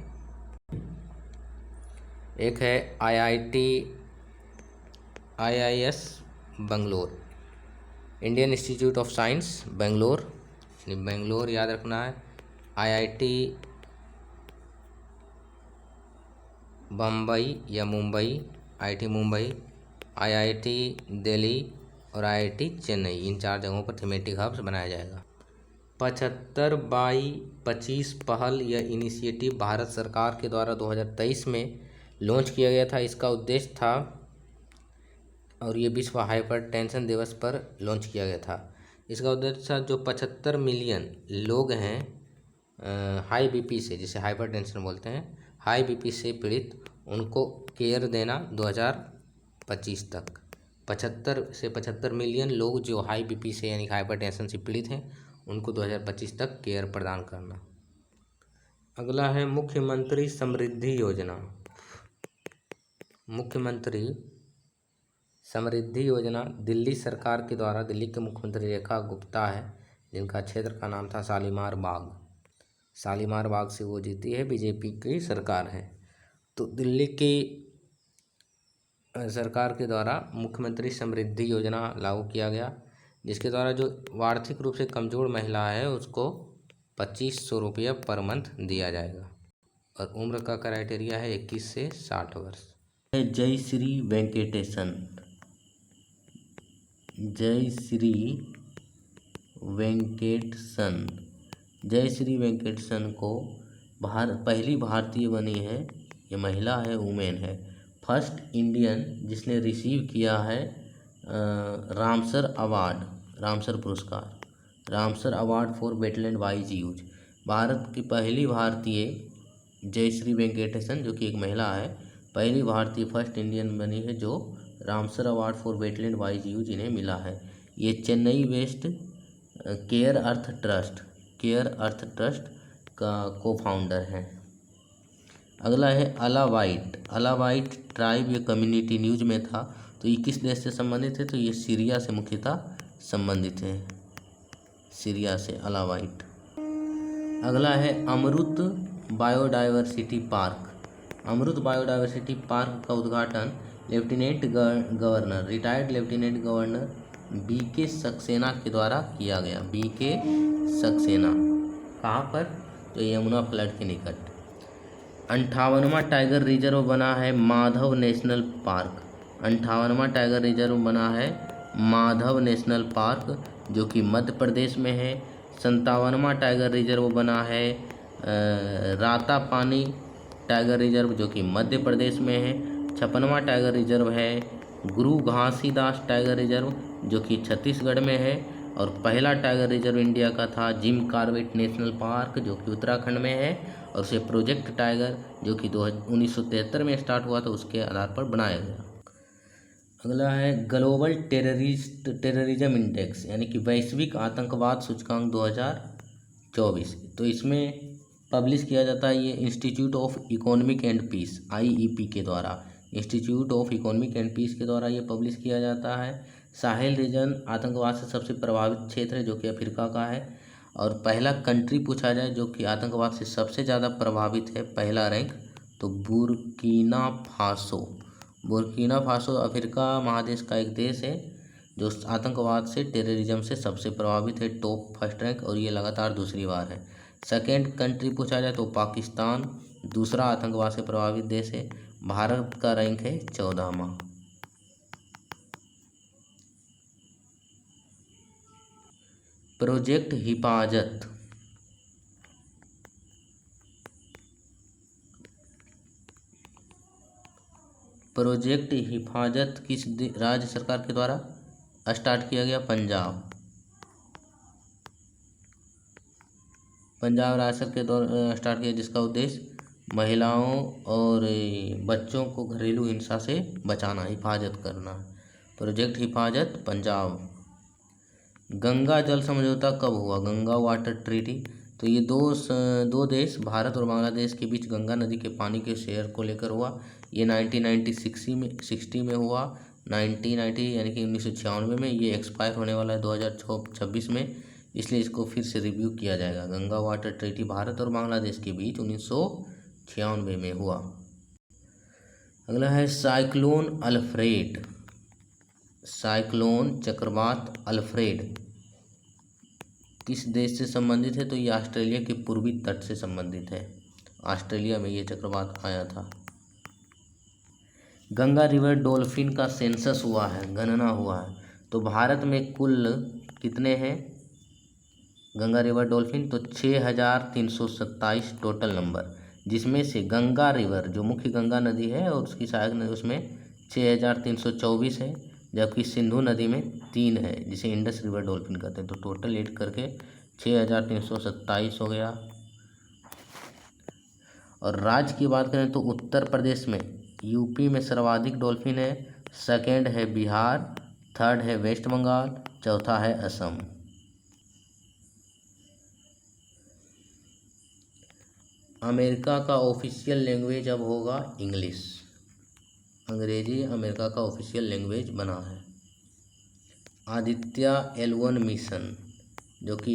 एक है IIS Bangalore, Indian institute of science Bangalore, Bangalore याद रखना है। IIT बम्बई या मुंबई, IIT मुंबई, IIT दिल्ली और IIT चेन्नई, इन 4 जगहों पर थीमेटिक हब्स बनाया जाएगा। 75/25 पहल या इनिशिएटिव भारत सरकार के द्वारा 2023 में लॉन्च किया गया था। इसका उद्देश्य था, और ये विश्व हाइपरटेंशन दिवस पर लॉन्च किया गया था। इसका उद्देश्य था जो 75 मिलियन लोग हैं हाई बीपी से, जिसे हाइपरटेंशन बोलते हैं, हाई बीपी से पीड़ित, उनको केयर देना 2025 तक। 75 मिलियन लोग जो हाई बीपी से यानी हाइपरटेंशन से पीड़ित हैं, उनको 2025 तक केयर प्रदान करना। अगला है मुख्यमंत्री समृद्धि योजना। मुख्यमंत्री समृद्धि योजना दिल्ली सरकार के द्वारा, दिल्ली के मुख्यमंत्री रेखा गुप्ता है, जिनका क्षेत्र का नाम था शालीमार बाग। शालीमार बाग से वो जीती है, बीजेपी की सरकार है। तो दिल्ली की सरकार के द्वारा मुख्यमंत्री समृद्धि योजना लागू किया गया, जिसके द्वारा जो आर्थिक रूप से कमज़ोर महिला है उसको 2500 रुपया पर मंथ दिया जाएगा। और उम्र का क्राइटेरिया है 21 से 60 वर्ष। जय श्री वेंकटेशन, जय श्री वेंकटेशन, जय श्री वेंकटेशन को पहली भारतीय बनी है, ये महिला है, वुमेन है, फर्स्ट इंडियन जिसने रिसीव किया है रामसर अवार्ड, रामसर पुरस्कार, Ramsar award for wetland wise use. Bharat की पहली भारतीय जयश्री वेंकटेशन, जो कि एक महिला है, पहली भारतीय फर्स्ट इंडियन बनी है जो Ramsar award for wetland wise use इन्हें मिला है। ये चेन्नई वेस्ट केयर अर्थ ट्रस्ट का को फाउंडर है। अगला है अलावाइट, अलावाइट ट्राइब, ये कम्युनिटी न्यूज में था। तो ये किस देश से संबंधित है? तो ये सीरिया से मुख्यतः संबंधित है, सीरिया से अलावाइट। अगला है अमृत बायोडाइवर्सिटी पार्क। अमृत बायोडाइवर्सिटी पार्क का उद्घाटन retired lieutenant governor BK Saxena के द्वारा किया गया। BK सक्सेना कहाँ पर? तो यमुना फ्लड के निकट। 58वां टाइगर रिजर्व बना है माधव नेशनल पार्क। 58वां टाइगर रिजर्व बना है माधव नेशनल पार्क, जो कि मध्य प्रदेश में है। 57वां टाइगर रिजर्व बना है रातापानी टाइगर रिजर्व, जो कि मध्य प्रदेश में है। 56वां टाइगर रिजर्व है गुरु घासीदास टाइगर रिजर्व, जो कि छत्तीसगढ़ में है। और पहला टाइगर रिजर्व इंडिया का था जिम कॉर्बेट नेशनल पार्क, जो कि उत्तराखंड में है। और उसे प्रोजेक्ट टाइगर, जो कि 1973 में स्टार्ट हुआ था, उसके आधार पर बनाया गया। अगला है ग्लोबल टेररिज्म इंडेक्स, यानी कि वैश्विक आतंकवाद सूचकांक 2024। तो इसमें पब्लिश किया जाता है ये institute of economic and peace, IEP के द्वारा, institute of economic and peace के द्वारा ये पब्लिश किया जाता है। साहेल रीजन आतंकवाद से सबसे प्रभावित क्षेत्र है, जो कि अफ्रीका का है। और पहला कंट्री पूछा जाए जो कि आतंकवाद से सबसे ज़्यादा प्रभावित है, पहला रैंक, तो Burkina Faso. Burkina Faso Africa महादेश का एक देश है जो आतंकवाद से, टेररिज्म से सबसे प्रभावित है, टॉप फर्स्ट रैंक, और ये लगातार दूसरी बार है। सेकेंड कंट्री पूछा जाए तो पाकिस्तान दूसरा आतंकवाद से प्रभावित देश है। भारत का रैंक है 14वां। प्रोजेक्ट हिफाजत, प्रोजेक्ट हिफाजत किस राज्य सरकार के द्वारा स्टार्ट किया गया? पंजाब राज्य सरकार के द्वारा स्टार्ट किया, जिसका उद्देश्य महिलाओं और बच्चों को घरेलू हिंसा से बचाना, हिफाजत करना। प्रोजेक्ट हिफाजत पंजाब। गंगा जल समझौता कब हुआ? Ganga water treaty. तो ये दो देश भारत और बांग्लादेश के बीच गंगा नदी के पानी के शेयर को लेकर हुआ। ये 1960 में हुआ, 1990 यानी कि 1996 में। ये एक्सपायर होने वाला है 2026 में, इसलिए इसको फिर से रिव्यू किया जाएगा। गंगा वाटर ट्रीटी भारत और बांग्लादेश के बीच 1996 में हुआ। अगला है साइक्लोन अल्फ्रेड। साइक्लोन चक्रवात अल्फ्रेड किस देश से संबंधित है? तो ये ऑस्ट्रेलिया के पूर्वी तट से संबंधित है। ऑस्ट्रेलिया में ये चक्रवात आया था। गंगा रिवर डॉल्फिन का सेंसस हुआ है, गणना हुआ है। तो भारत में कुल कितने हैं गंगा रिवर डॉल्फिन? तो 6327 टोटल नंबर, जिसमें से गंगा रिवर जो मुख्य गंगा नदी है और उसकी सहायक नदी उसमें 6324 है, जबकि सिंधु नदी में 3 है जिसे इंडस रिवर डॉल्फिन कहते हैं। तो टोटल ऐड करके 6327 हो गया। और राज्य की बात करें तो उत्तर प्रदेश में, यूपी में सर्वाधिक डॉल्फिन है, सेकेंड है बिहार, थर्ड है वेस्ट बंगाल, चौथा है असम। अमेरिका का ऑफिशियल लैंग्वेज अब होगा इंग्लिश। अंग्रेजी अमेरिका का ऑफिशियल लैंग्वेज बना है। आदित्य L1 मिशन जो कि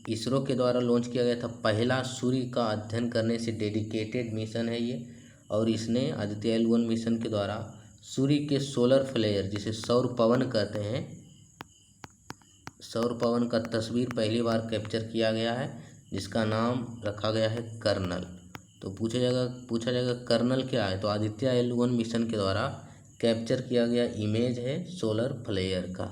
इसरो के द्वारा लॉन्च किया गया था, पहला सूर्य का अध्ययन करने से डेडिकेटेड मिशन है ये। और इसने आदित्य L1 मिशन के द्वारा सूर्य के सोलर फ्लेयर जिसे सौर पवन कहते हैं, सौर पवन का तस्वीर पहली बार कैप्चर किया गया है, जिसका नाम रखा गया है कर्नल। तो पूछा जाएगा कर्नल क्या है? तो आदित्य L1 मिशन के द्वारा कैप्चर किया गया इमेज है सोलर फ्लेयर का।